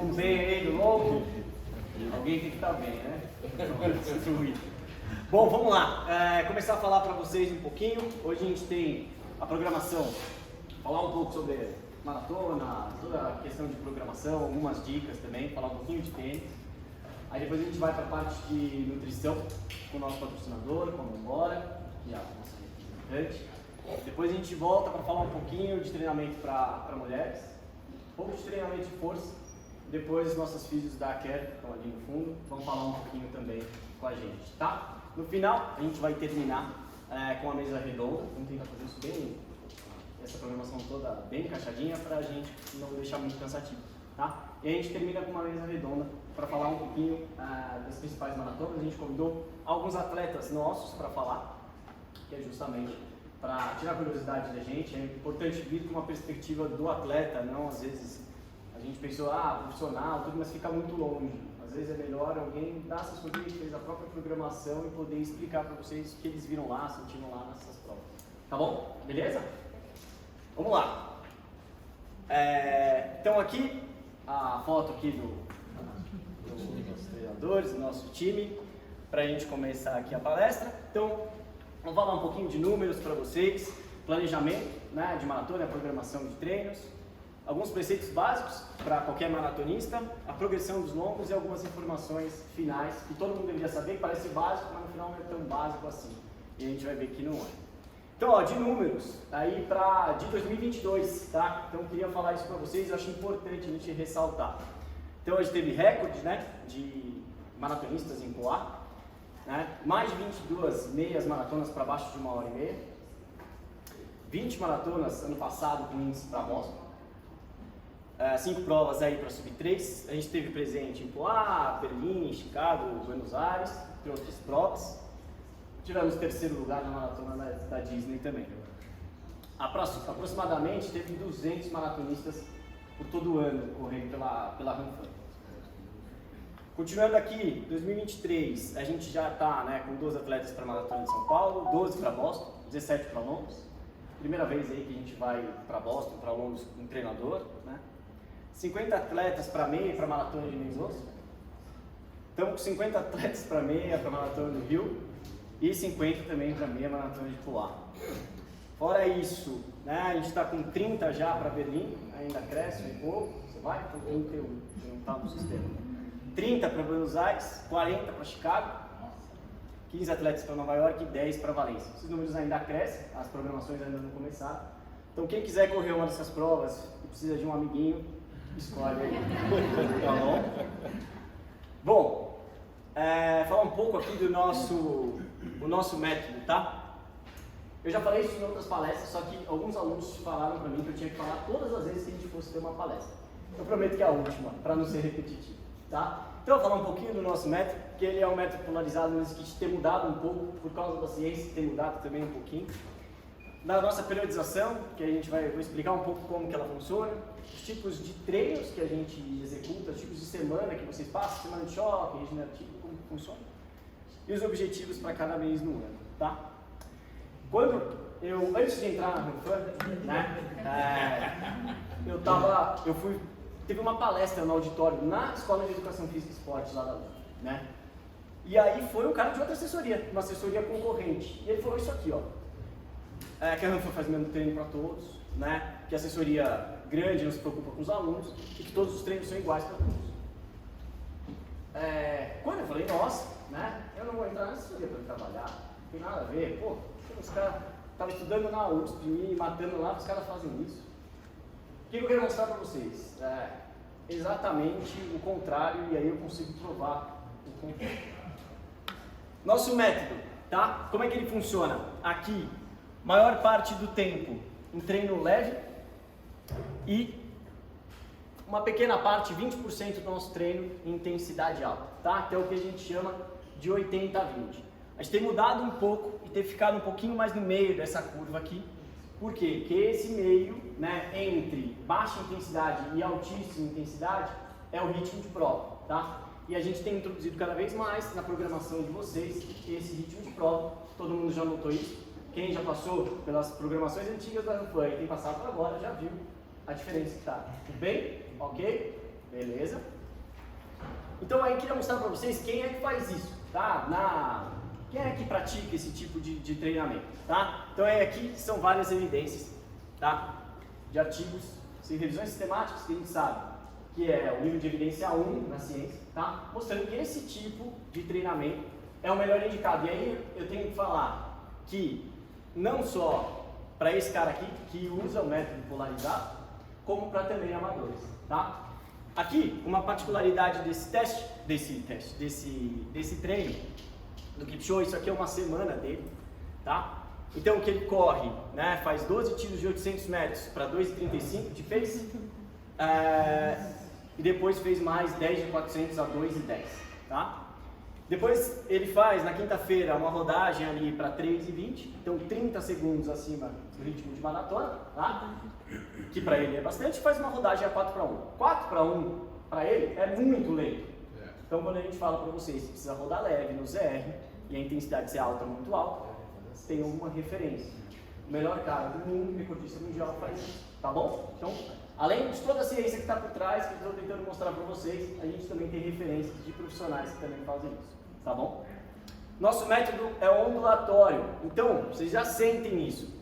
Tudo bem aí do longo? Alguém tem que estar bem, né? Bom, vamos lá. Começar a falar para vocês um pouquinho. Hoje a gente tem a programação, falar um pouco sobre maratona, toda a questão de programação, algumas dicas também, falar um pouquinho de tênis. Aí depois a gente vai para a parte de nutrição com o nosso patrocinador, com a Vambora, que é a nossa representante. Depois a gente volta para falar um pouquinho de treinamento para mulheres, um pouco de treinamento de força. Depois nossos filhos da Care, que estão ali no fundo, vão falar um pouquinho também com a gente, tá? No final a gente vai terminar com a mesa redonda, vamos tentar fazer isso bem, essa programação toda bem encaixadinha para a gente não deixar muito cansativo, tá? E a gente termina com uma mesa redonda para falar um pouquinho das principais maratonas. A gente convidou alguns atletas nossos para falar, que é justamente para tirar a curiosidade da gente. É importante vir com uma perspectiva do atleta, não às vezes a gente pensou, profissional, tudo, mas fica muito longe. Às vezes é melhor alguém dar essa assessoria que fez a própria programação e poder explicar para vocês o que eles viram lá, sentiram lá nessas provas. Tá bom? Beleza? Vamos lá. Então aqui, a foto aqui dos treinadores, do nosso time, para a gente começar aqui a palestra. Então, vamos falar um pouquinho de números para vocês, planejamento, né, de maratona, programação de treinos, alguns preceitos básicos para qualquer maratonista, a progressão dos longos e algumas informações finais que todo mundo deveria saber, que parece básico, mas no final não é tão básico assim. E a gente vai ver que não é. Então, de números, aí de 2022, tá? Então, eu queria falar isso para vocês, eu acho importante a gente ressaltar. Então, hoje teve recorde, né, de maratonistas em Poá, né? Mais de 22 meias maratonas para baixo de 1h30, 20 maratonas ano passado com índice para Boston, 5 provas aí para sub-3, a gente teve presente em Poá, Berlim, Chicago, Buenos Aires, entre outras provas. Tivemos terceiro lugar na maratona da Disney também. Aproximadamente teve 200 maratonistas por todo o ano correndo pela Ranfan. Continuando aqui, 2023, a gente já está, né, com 12 atletas para a Maratona de São Paulo, 12 para Boston, 17 para Londres. Primeira vez aí que a gente vai para Boston, para Londres com um treinador, né? 50 atletas para meia para a Maratona de Menzos. Estamos com 50 atletas para meia para a Maratona do Rio e 50 também para meia Maratona de Poá. Fora isso, né, a gente está com 30 já para Berlim, ainda cresce um pouco. Você vai? Então 31, não está no sistema. 30 para Buenos Aires, 40 para Chicago, 15 atletas para Nova York e 10 para Valência. Esses números ainda crescem, as programações ainda não começaram. Então quem quiser correr uma dessas provas e precisa de um amiguinho, escolhe aí. Tá bom? Bom, falar um pouco aqui do nosso método, tá? Eu já falei isso em outras palestras, só que alguns alunos falaram para mim que eu tinha que falar todas as vezes que a gente fosse ter uma palestra. Eu prometo que é a última, para não ser repetitivo, tá? Então eu vou falar um pouquinho do nosso método, que ele é um método polarizado, mas que tem mudado um pouco por causa da ciência, tem mudado também um pouquinho. Da nossa periodização, que vou explicar um pouco como que ela funciona, os tipos de treinos que a gente executa, os tipos de semana que vocês passam, semana de choque, regenerativo, como que funciona, e os objetivos para cada mês no ano, tá? Antes de entrar na Ranfan, né, teve uma palestra no auditório na Escola de Educação Física e Esporte lá da UF, né? E aí foi um cara de outra assessoria, uma assessoria concorrente, e ele falou isso aqui, ó, que a Ranfan faz o mesmo treino para todos, né? Que a assessoria grande não se preocupa com os alunos e que todos os treinos são iguais para todos. Quando eu falei, nossa, né? Eu não vou entrar na assessoria para trabalhar, não tem nada a ver, pô, os caras estavam estudando na USP, me matando lá, os caras fazem isso. O que eu quero mostrar para vocês? Exatamente o contrário, e aí eu consigo provar o contrário. Nosso método, tá? Como é que ele funciona? Aqui, maior parte do tempo um treino leve e uma pequena parte, 20% do nosso treino em intensidade alta, tá? Que é o que a gente chama de 80 a 20. A gente tem mudado um pouco e tem ficado um pouquinho mais no meio dessa curva aqui. Por quê? Porque esse meio, né, entre baixa intensidade e altíssima intensidade é o ritmo de prova, tá? E a gente tem introduzido cada vez mais na programação de vocês esse ritmo de prova. Todo mundo já notou isso? Quem já passou pelas programações antigas da Ranfan e tem passado por agora já viu a diferença que tá. Tudo bem? Ok? Beleza? Então aí eu queria mostrar para vocês quem é que faz isso, tá? Quem é que pratica esse tipo de treinamento, tá? Então aqui são várias evidências, tá? De artigos, revisões sistemáticas que a gente sabe que é o nível de evidência 1 na ciência, tá? Mostrando que esse tipo de treinamento é o melhor indicado. E aí eu tenho que falar que não só para esse cara aqui que usa o método polarizado, como para também amadores, tá? Aqui, uma particularidade desse treino do Kipchoge, isso aqui é uma semana dele, tá? Então, o que ele corre, né, faz 12 tiros de 800 metros para 2,35 de pace, e depois fez mais 10 de 400 a 2,10, tá? Depois ele faz, na quinta-feira, uma rodagem ali para 3,20, então 30 segundos acima do ritmo de maratona, tá? Que para ele é bastante, faz uma rodagem a 4:1. 4:1 para ele é muito lento. Então quando a gente fala para vocês que precisa rodar leve no ZR e a intensidade ser alta, muito alta, tem uma referência. O melhor cara do mundo, recordista mundial, faz isso, tá bom? Então, além de toda a ciência que está por trás, que eu estou tentando mostrar para vocês, a gente também tem referências de profissionais que também fazem isso, tá bom? Nosso método é ondulatório, então vocês já sentem isso.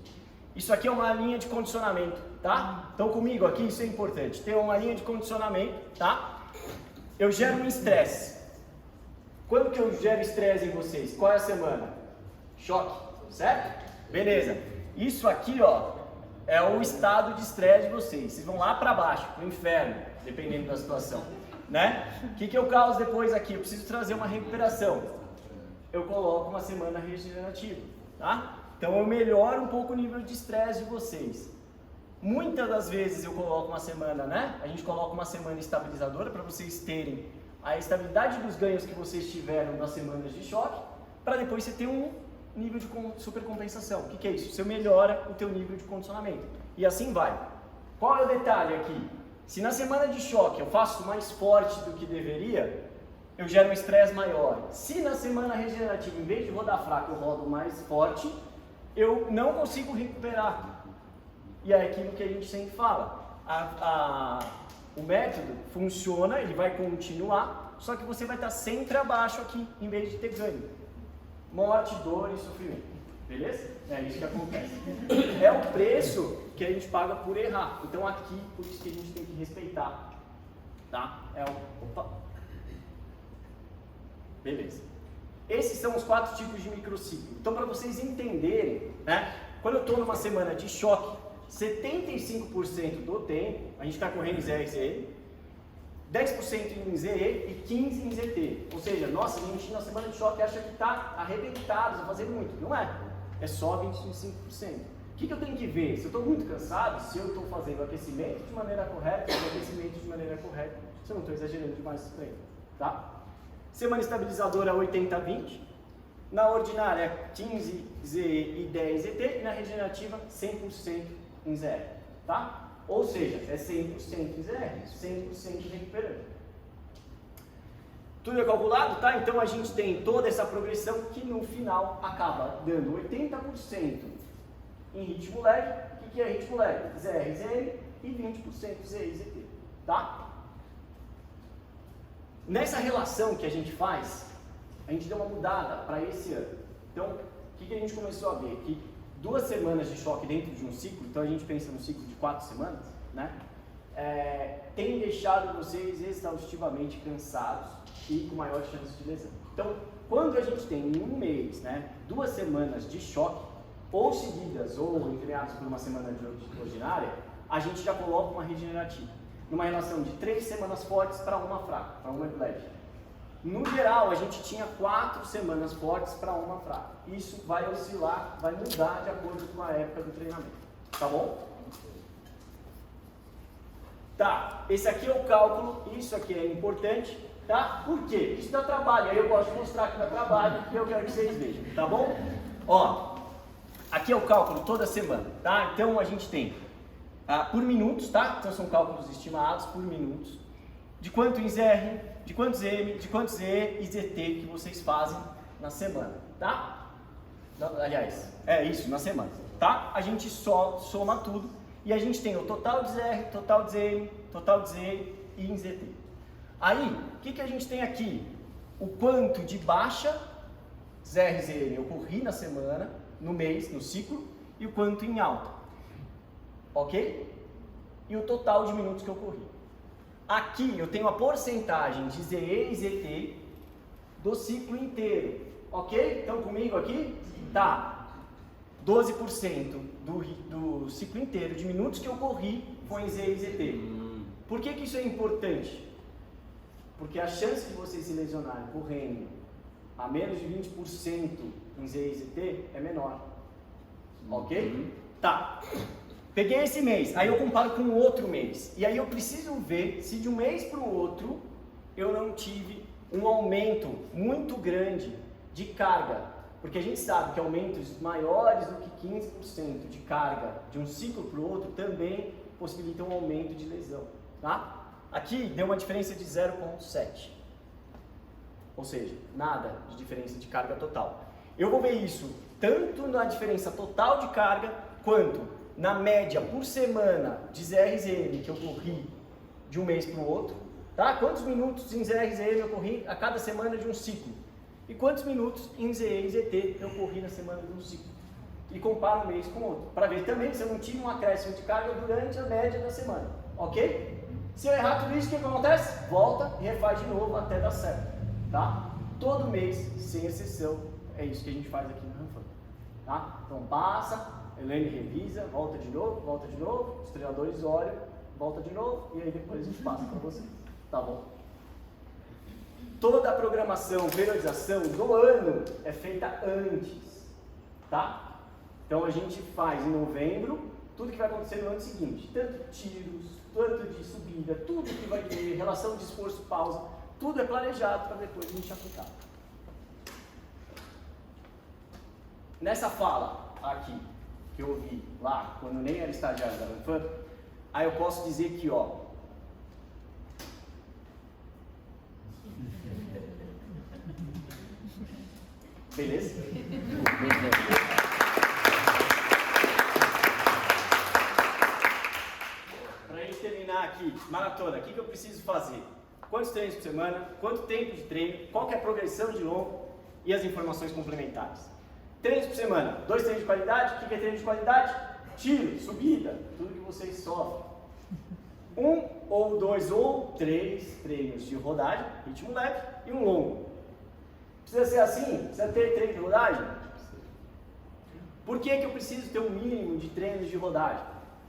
Isso aqui é uma linha de condicionamento, tá? Então comigo aqui, isso é importante. Tem uma linha de condicionamento, tá? Eu gero um estresse. Quando que eu gero estresse em vocês? Qual é a semana? Choque, certo? Beleza. Isso aqui, ó, é o estado de estresse de vocês. Vocês vão lá para baixo, pro inferno, dependendo da situação, né? O que eu causo depois aqui? Eu preciso trazer uma recuperação. Eu coloco uma semana regenerativa, tá? Então eu melhoro um pouco o nível de estresse de vocês. Muitas das vezes eu coloco uma semana, né? A gente coloca uma semana estabilizadora para vocês terem a estabilidade dos ganhos que vocês tiveram nas semanas de choque, para depois você ter um nível de supercompensação. O que é isso? Você melhora o teu nível de condicionamento. E assim vai. Qual é o detalhe aqui? Se na semana de choque eu faço mais forte do que deveria, eu gero um estresse maior. Se na semana regenerativa, em vez de rodar fraco, eu rodo mais forte, eu não consigo recuperar. E é aquilo que a gente sempre fala. O método funciona, ele vai continuar, só que você vai estar sempre abaixo aqui, em vez de ter ganho. Morte, dor e sofrimento. Beleza? É isso que acontece. É o preço que a gente paga por errar. Então aqui, por isso que a gente tem que respeitar. Tá? Opa. Beleza. Esses são os 4 tipos de microciclo. Então, para vocês entenderem, né? Quando eu estou numa semana de choque, 75% do tempo a gente está correndo em ZR e ZE, 10% em ZE e 15% em ZT. Ou seja, nossa, a gente na semana de choque acha que está arrebentado, vai fazer muito. Não é. É só 25%. O que eu tenho que ver? Se eu estou muito cansado, se eu estou fazendo aquecimento de maneira correta, se o aquecimento de maneira correta, se eu não estou exagerando demais esse treino, tá? Semana estabilizadora 80-20, na ordinária 15 ZE e 10 ZT, e na regenerativa 100% em ZR, tá? Ou seja, é 100% em ZR, 100% recuperando. Tudo é calculado, tá? Então a gente tem toda essa progressão que no final acaba dando 80% em ritmo leve. O que é ritmo leve? ZR, ZN e 20% ZE e ZT, tá? Nessa relação que a gente faz, a gente deu uma mudada para esse ano. Então, o que a gente começou a ver? Que 2 semanas de choque dentro de um ciclo, então a gente pensa no ciclo de 4 semanas, né? Tem deixado vocês exaustivamente cansados e com maior chance de lesão. Então, quando a gente tem em um mês, né, 2 semanas de choque, ou seguidas ou entreadas por uma semana de ordinária, a gente já coloca uma regenerativa. Numa relação de 3 semanas fortes para uma fraca, para uma leve. No geral, a gente tinha 4 semanas fortes para uma fraca. Isso vai oscilar, vai mudar de acordo com a época do treinamento. Tá bom? Tá, esse aqui é o cálculo, isso aqui é importante, tá? Por quê? Isso dá trabalho, aí eu gosto de mostrar que dá trabalho, porque eu quero que vocês vejam, tá bom? Ó, aqui é o cálculo toda semana, tá? Então a gente tem por minutos, tá? Então são cálculos estimados por minutos. De quanto em ZR, de quantos M, de quantos Z e ZT que vocês fazem na semana, tá? Aliás, é isso, na semana, tá? A gente só soma tudo e a gente tem o total de ZR, total de ZM, total de Z e em ZT. Aí, o que a gente tem aqui? O quanto de baixa ZRZM eu corri na semana, no mês, no ciclo, e o quanto em alta. Ok? E o total de minutos que eu corri. Aqui eu tenho a porcentagem de ZE e ZT do ciclo inteiro. Ok? Estão comigo aqui? Tá. 12% do ciclo inteiro de minutos que eu corri foi em ZE e ZT. Por que isso é importante? Porque a chance de vocês se lesionarem correndo a menos de 20% em ZE e ZT é menor. Ok? Tá. Peguei esse mês, aí eu comparo com o outro mês. E aí eu preciso ver se de um mês para o outro eu não tive um aumento muito grande de carga. Porque a gente sabe que aumentos maiores do que 15% de carga de um ciclo para o outro também possibilitam um aumento de lesão. Tá? Aqui deu uma diferença de 0,7. Ou seja, nada de diferença de carga total. Eu vou ver isso tanto na diferença total de carga, quanto na média por semana de ZRZM que eu corri de um mês para o outro. Tá? Quantos minutos em ZRZM eu corri a cada semana de um ciclo? E quantos minutos em ZE e ZT eu corri na semana de um ciclo? E comparo um mês com o outro. Para ver também se eu não tive um acréscimo de carga durante a média da semana. Ok? Se eu errar tudo isso, o que acontece? Volta e refaz de novo até dar certo. Tá? Todo mês, sem exceção, é isso que a gente faz aqui no Ranfan. Tá? Então passa, Elaine revisa, volta de novo, os treinadores olham, volta de novo e aí depois a gente passa para vocês. Tá bom? Toda a programação, periodização do ano é feita antes. Tá? Então a gente faz em novembro tudo que vai acontecer no ano seguinte. Tanto tiros, tanto de subida, tudo que vai ter, relação de esforço, pausa. Tudo é planejado para depois a gente aplicar. Nessa fala aqui, que eu ouvi lá, quando nem era estagiário da Ranfan, aí eu posso dizer que, ó, beleza? Para a gente terminar aqui, maratona, o que eu preciso fazer? Quantos treinos por semana, quanto tempo de treino, qual que é a progressão de longo e as informações complementares. Treinos por semana, 2 treinos de qualidade. O que é treino de qualidade? Tiro, subida, tudo que vocês sofrem. 1 ou 2 ou 3 treinos de rodagem, ritmo leve e um longo. Precisa ser assim? Precisa ter treino de rodagem? Por que eu preciso ter um mínimo de treinos de rodagem?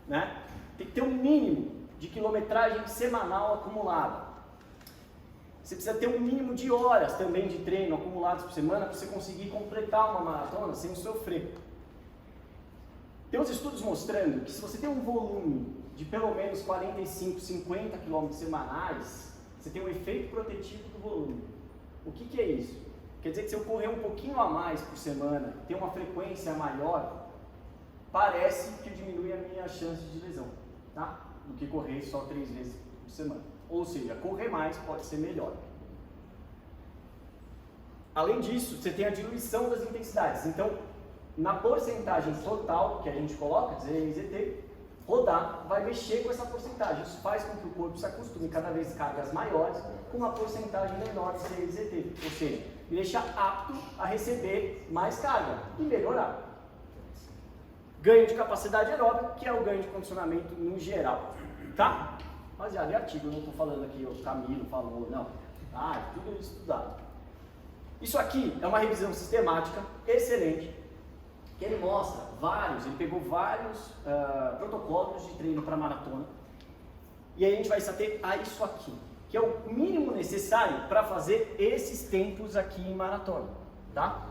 Né? Tem que ter um mínimo de quilometragem semanal acumulada. Você precisa ter um mínimo de horas também de treino acumulados por semana para você conseguir completar uma maratona sem sofrer. Tem uns estudos mostrando que se você tem um volume de pelo menos 45, 50 km semanais, você tem um efeito protetivo do volume. O que é isso? Quer dizer que se eu correr um pouquinho a mais por semana, ter uma frequência maior, parece que diminui a minha chance de lesão, tá? Do que correr só 3 vezes por semana. Ou seja, correr mais pode ser melhor. Além disso, você tem a diluição das intensidades. Então, na porcentagem total que a gente coloca, ZE e ZT, rodar vai mexer com essa porcentagem. Isso faz com que o corpo se acostume cada vez cargas maiores com uma porcentagem menor de ZE e ZT. Ou seja, me deixar apto a receber mais carga e melhorar. Ganho de capacidade aeróbica, que é o ganho de condicionamento no geral. Tá? Rapaziada, é artigo, eu não estou falando aqui, o Camilo falou, não. Ah, é tudo estudado. Isso aqui é uma revisão sistemática, excelente, que ele mostra ele pegou vários protocolos de treino para maratona, e aí a gente vai se ater a isso aqui, que é o mínimo necessário para fazer esses tempos aqui em maratona, tá?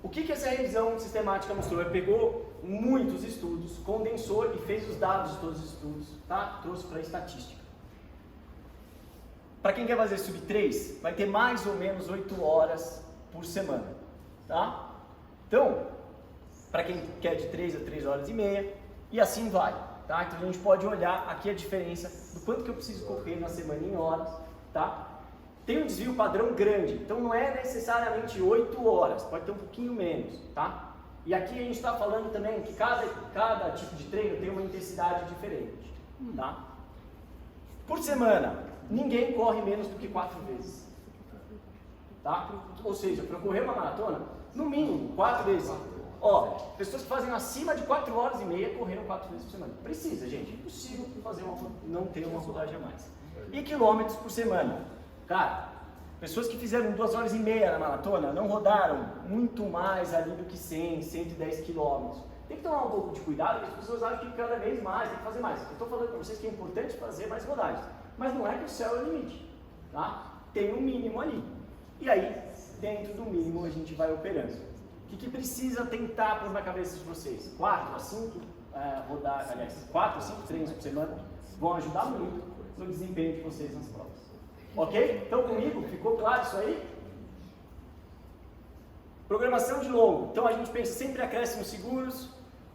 O que essa revisão sistemática mostrou? Ele pegou muitos estudos, condensou e fez os dados de todos os estudos, tá? Trouxe para a estatística. Para quem quer fazer sub 3, vai ter mais ou menos 8 horas por semana, tá? Então, para quem quer de 3 a 3 horas e meia, e assim vai, tá? Então a gente pode olhar aqui a diferença do quanto que eu preciso correr na semana em horas, tá? Tem um desvio padrão grande, então não é necessariamente 8 horas, pode ter um pouquinho menos, tá? E aqui a gente está falando também que cada tipo de treino tem uma intensidade diferente, tá? Por semana, ninguém corre menos do que 4 vezes. Tá? Ou seja, para correr uma maratona, no mínimo 4 vezes. Ó, pessoas que fazem acima de 4 horas e meia correram 4 vezes por semana. Precisa, gente. Impossível fazer não ter uma rodagem a mais. E quilômetros por semana. Cara, pessoas que fizeram 2 horas e meia na maratona não rodaram muito mais ali do que 100, 110 quilômetros. Tem que tomar um pouco de cuidado, porque as pessoas acham que cada vez mais tem que fazer mais. Eu estou falando para vocês que é importante fazer mais rodagens. Mas não é que o céu é o limite. Tá? Tem um mínimo ali. E aí, dentro do mínimo, a gente vai operando. O que precisa tentar pôr na cabeça de vocês? 4 a 5 4 a 5 treinos por semana vão ajudar muito no desempenho de vocês nas provas. Ok? Então comigo? Ficou claro isso aí? Programação de longo. Então a gente pensa sempre em acréscimos seguros,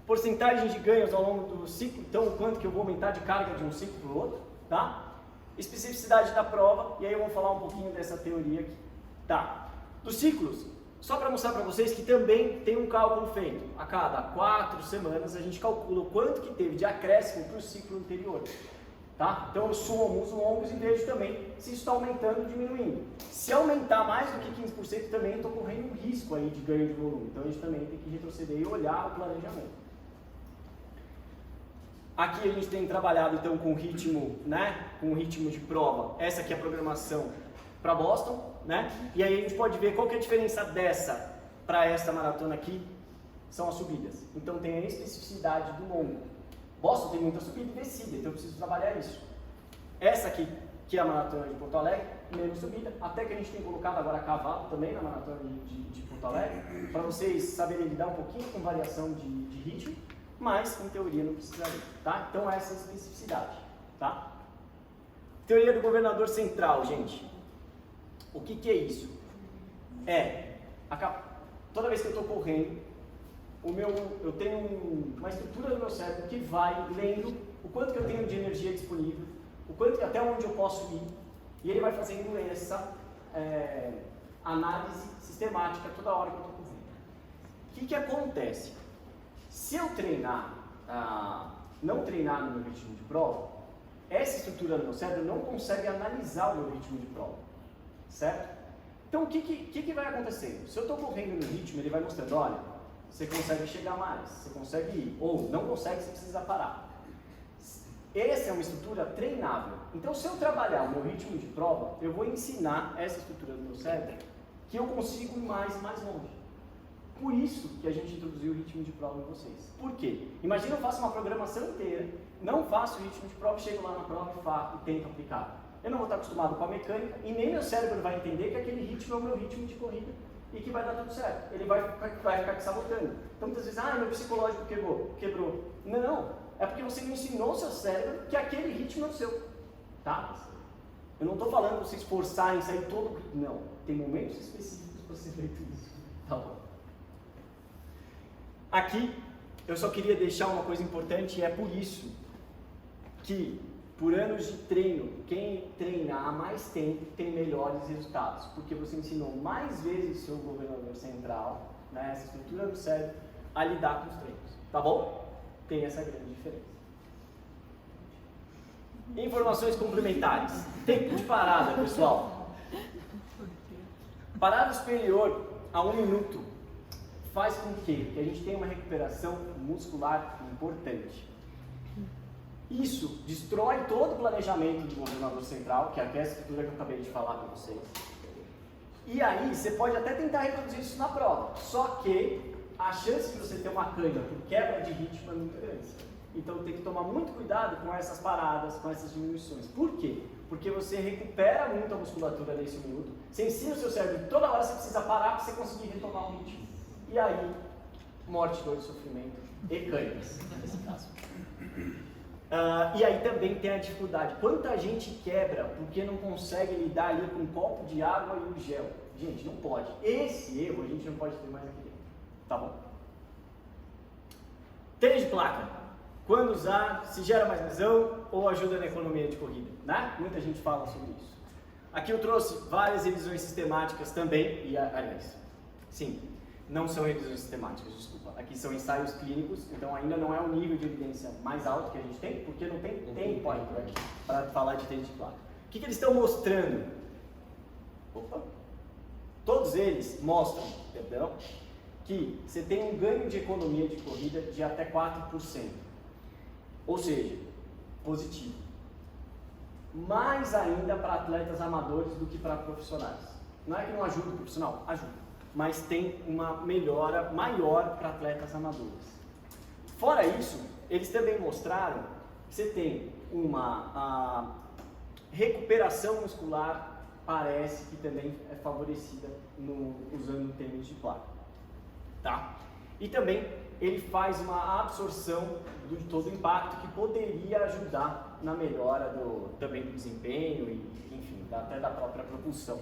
porcentagem de ganhos ao longo do ciclo, então o quanto que eu vou aumentar de carga de um ciclo para o outro, tá? Especificidade da prova, e aí eu vou falar um pouquinho dessa teoria aqui. Tá. Dos ciclos, só para mostrar para vocês que também tem um cálculo feito. A cada 4 semanas a gente calcula o quanto que teve de acréscimo para o ciclo anterior. Tá? Então eu somo os longos e vejo também se isso está aumentando ou diminuindo. Se aumentar mais do que 15% também estou correndo um risco aí de ganho de volume. Então a gente também tem que retroceder e olhar o planejamento. Aqui a gente tem trabalhado então com ritmo, né? Com ritmo de prova. Essa aqui é a programação para Boston, né? E aí a gente pode ver qual que é a diferença dessa para essa maratona aqui, são as subidas. Então tem a especificidade do longo. Boston tem muita subida e descida, então eu preciso trabalhar isso. Essa aqui, que é a maratona de Porto Alegre, menos subida, até que a gente tem colocado agora cavalo também na maratona de Porto Alegre, para vocês saberem lidar um pouquinho com variação de ritmo, mas em teoria não precisaria, tá? Então essa é a especificidade, tá? Teoria do governador central, gente. O que é isso? Toda vez que eu estou correndo, eu tenho uma estrutura do meu cérebro que vai lendo o quanto que eu tenho de energia disponível, até onde eu posso ir, e ele vai fazendo essa análise sistemática toda hora que eu estou correndo. O que acontece? Se eu não treinar no meu ritmo de prova, essa estrutura do meu cérebro não consegue analisar o meu ritmo de prova, certo? Então o que vai acontecendo? Se eu estou correndo no ritmo, ele vai mostrando, olha, você consegue chegar mais, você consegue ir, ou não consegue, você precisa parar. Essa é uma estrutura treinável. Então, se eu trabalhar o meu ritmo de prova, eu vou ensinar essa estrutura do meu cérebro que eu consigo ir mais e mais longe. Por isso que a gente introduziu o ritmo de prova em vocês. Por quê? Imagina eu faço uma programação inteira, não faço o ritmo de prova, chego lá na prova e tento aplicar. Eu não vou estar acostumado com a mecânica e nem meu cérebro vai entender que aquele ritmo é o meu ritmo de corrida e que vai dar tudo certo. Ele vai ficar te sabotando. Então muitas vezes, meu psicológico quebrou. Não, é porque você não ensinou ao seu cérebro que aquele ritmo é o seu. Tá? Eu não estou falando para você esforçar em sair todo... Não, tem momentos específicos para ser feito isso. Tá bom. Aqui, eu só queria deixar uma coisa importante, e é por isso que, por anos de treino, quem treinar mais tempo tem melhores resultados, porque você ensinou mais vezes o seu governador central, né, essa estrutura do cérebro, a lidar com os treinos, tá bom? Tem essa grande diferença. Informações complementares. Tempo de parada, pessoal. Parada superior a 1 minuto faz com que a gente tenha uma recuperação muscular importante. Isso destrói todo o planejamento do governador central, que é aquela estrutura que eu acabei de falar para vocês. E aí, você pode até tentar reproduzir isso na prova, só que a chance de você ter uma câimbra por quebra de ritmo é muito grande. Então tem que tomar muito cuidado com essas paradas, com essas diminuições. Por quê? Porque você recupera muito a musculatura nesse minuto, você ensina o seu cérebro que toda hora você precisa parar para você conseguir retomar o ritmo. E aí, morte, dor e sofrimento e câimbras, nesse caso. E aí também tem a dificuldade. Quanta gente quebra porque não consegue lidar ali com um copo de água e o gel? Gente, não pode. Esse erro a gente não pode ter mais aqui dentro. Tá bom? Tênis de placa. Quando usar, se gera mais lesão ou ajuda na economia de corrida, né? Muita gente fala sobre isso. Aqui eu trouxe várias revisões sistemáticas também, aliás, sim. Não são revisões sistemáticas, desculpa. Aqui são ensaios clínicos, então ainda não é o nível de evidência mais alto que a gente tem, porque não tem tempo ainda para falar de tênis de placa. O que eles estão mostrando? Opa. Todos eles mostram, perdão, que você tem um ganho de economia de corrida de até 4%. Ou seja, positivo. Mais ainda para atletas amadores do que para profissionais. Não é que não ajuda o profissional, ajuda. Mas tem uma melhora maior para atletas amadores. Fora isso, eles também mostraram que você tem uma recuperação muscular, parece que também é favorecida usando tênis de placa. Tá? E também ele faz uma absorção de todo o impacto que poderia ajudar na melhora também do desempenho e, enfim, até da própria propulsão.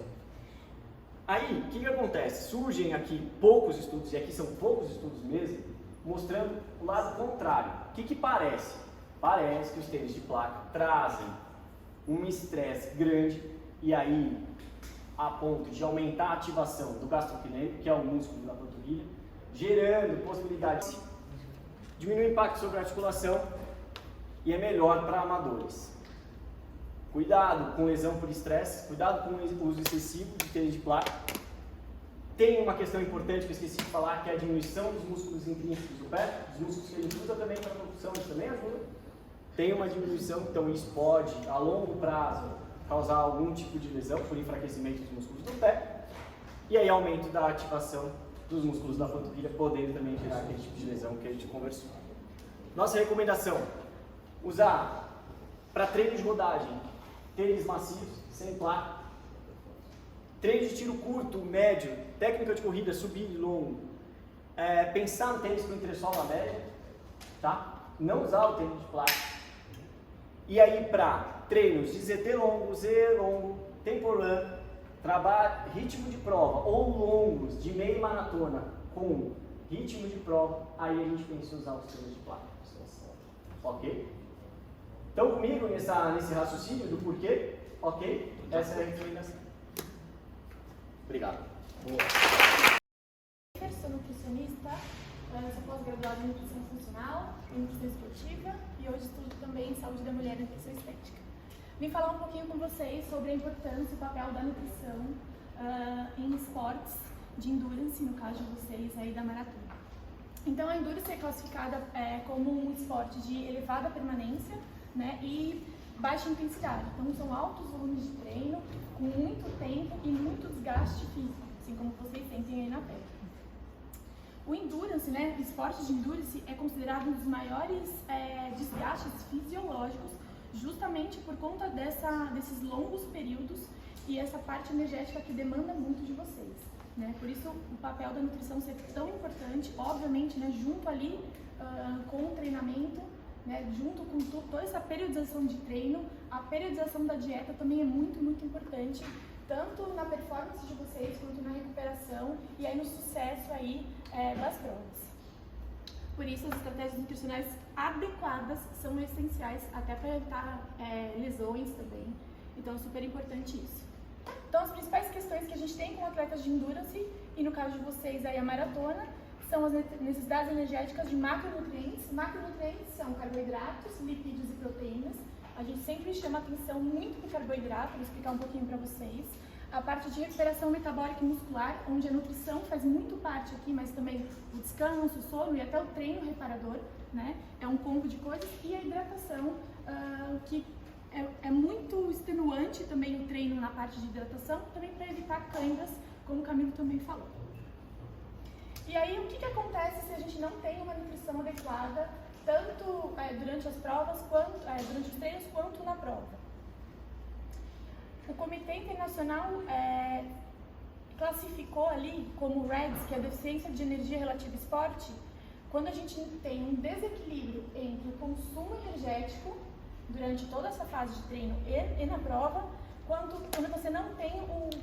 Aí, o que acontece? Surgem aqui poucos estudos, e aqui são poucos estudos mesmo, mostrando o lado contrário. O que parece? Parece que os tênis de placa trazem um estresse grande, e aí a ponto de aumentar a ativação do gastrocnêmico, que é o músculo da panturrilha, gerando possibilidade de diminuir o impacto sobre a articulação e é melhor para amadores. Cuidado com lesão por estresse, cuidado com o uso excessivo de tênis de placa. Tem uma questão importante que eu esqueci de falar, que é a diminuição dos músculos intrínsecos do pé, os músculos que a gente usa também para a propulsão, isso também ajuda. Tem uma diminuição, então isso pode, a longo prazo, causar algum tipo de lesão por enfraquecimento dos músculos do pé, e aí aumento da ativação dos músculos da panturrilha, podendo também gerar aquele tipo de lesão que a gente conversou. Nossa recomendação, usar para treino de rodagem, tênis macios, sem placa, treino de tiro curto, médio, técnica de corrida, subir e longo, pensar no tênis com entressola na média, tá? Não usar o tênis de placa. E aí para treinos de ZT longo, Z longo, tempo-run, trabalho, ritmo de prova ou longos de meia maratona com ritmo de prova, aí a gente pensa em usar os tênis de placa. Ok? Então comigo nesse raciocínio do porquê, ok? Essa é a recomendação. Obrigado. Eu sou nutricionista, sou pós-graduada em nutrição funcional, em nutrição esportiva e hoje estudo também em saúde da mulher e nutrição estética. Vim falar um pouquinho com vocês sobre a importância e o papel da nutrição em esportes de endurance, no caso de vocês aí da maratona. Então a endurance é classificada como um esporte de elevada permanência, né, e baixa intensidade. Então são altos volumes de treino, com muito tempo e muito desgaste físico, assim como vocês sentem aí na pele. O endurance, né, o esporte de endurance é considerado um dos maiores desgastes fisiológicos, justamente por conta desses longos períodos e essa parte energética que demanda muito de vocês, né? Por isso o papel da nutrição ser tão importante, obviamente, né, junto ali com o treinamento, né, junto com toda essa periodização de treino, a periodização da dieta também é muito, muito importante, tanto na performance de vocês quanto na recuperação e aí no sucesso aí das provas. Por isso as estratégias nutricionais adequadas são essenciais até para evitar lesões também, então é super importante isso. Então as principais questões que a gente tem com atletas de endurance, e no caso de vocês aí a maratona, são as necessidades energéticas de macronutrientes. Macronutrientes são carboidratos, lipídios e proteínas. A gente sempre chama atenção muito para o carboidrato, vou explicar um pouquinho para vocês. A parte de recuperação metabólica e muscular, onde a nutrição faz muito parte aqui, mas também o descanso, o sono e até o treino reparador, né? É um combo de coisas. E a hidratação, que é muito extenuante também o treino na parte de hidratação, também para evitar câimbras, como o Camilo também falou. E aí, o que acontece se a gente não tem uma nutrição adequada, tanto durante as provas, quanto durante os treinos, quanto na prova? O Comitê Internacional classificou ali como REDS, que é a deficiência de energia relativa ao esporte, quando a gente tem um desequilíbrio entre o consumo energético durante toda essa fase de treino e na prova, quando você não tem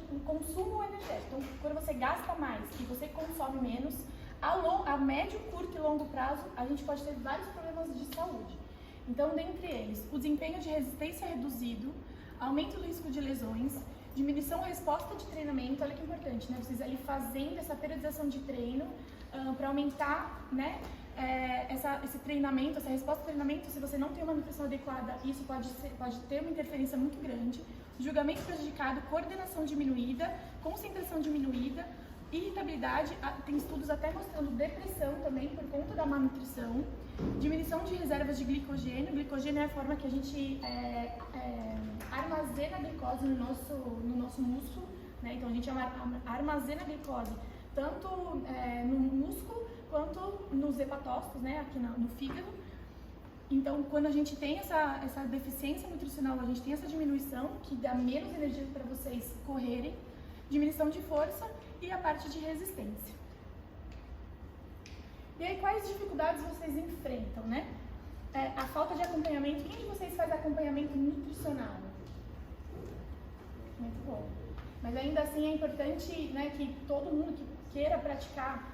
um consumo energético. Então, quando você gasta mais e você consome menos, a médio, curto e longo prazo, a gente pode ter vários problemas de saúde. Então, dentre eles, o desempenho de resistência reduzido, aumento do risco de lesões, Diminuição ou resposta de treinamento, olha que importante, né? Vocês ali fazendo essa periodização de treino para aumentar, né? Esse treinamento, essa resposta de treinamento, se você não tem uma nutrição adequada, isso pode ter uma interferência muito grande. Julgamento prejudicado, coordenação diminuída, concentração diminuída, irritabilidade, tem estudos até mostrando depressão também por conta da má nutrição, diminuição de reservas de glicogênio. Glicogênio é a forma que a gente armazena a glicose no nosso músculo, né? Então a gente armazena a glicose tanto no músculo quanto nos hepatócitos, né? Aqui no fígado. Então, quando a gente tem essa deficiência nutricional, a gente tem essa diminuição que dá menos energia para vocês correrem, diminuição de força e a parte de resistência. E aí, quais dificuldades vocês enfrentam, né? A falta de acompanhamento. Quem de vocês faz acompanhamento nutricional? Muito bom. Mas ainda assim é importante, né, que todo mundo que queira praticar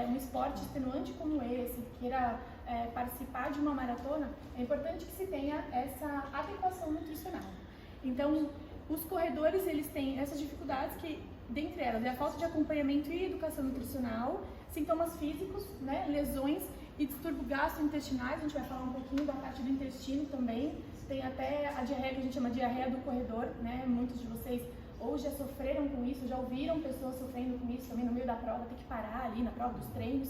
um esporte extenuante como esse, queira participar de uma maratona, é importante que se tenha essa adequação nutricional. Então, os corredores, eles têm essas dificuldades que, dentre elas, é a falta de acompanhamento e educação nutricional, sintomas físicos, né, lesões e distúrbios gastrointestinais. A gente vai falar um pouquinho da parte do intestino também. Tem até a diarreia, que a gente chama de diarreia do corredor, né? Muitos de vocês ou já sofreram com isso, já ouviram pessoas sofrendo com isso também no meio da prova, ter que parar ali na prova dos treinos.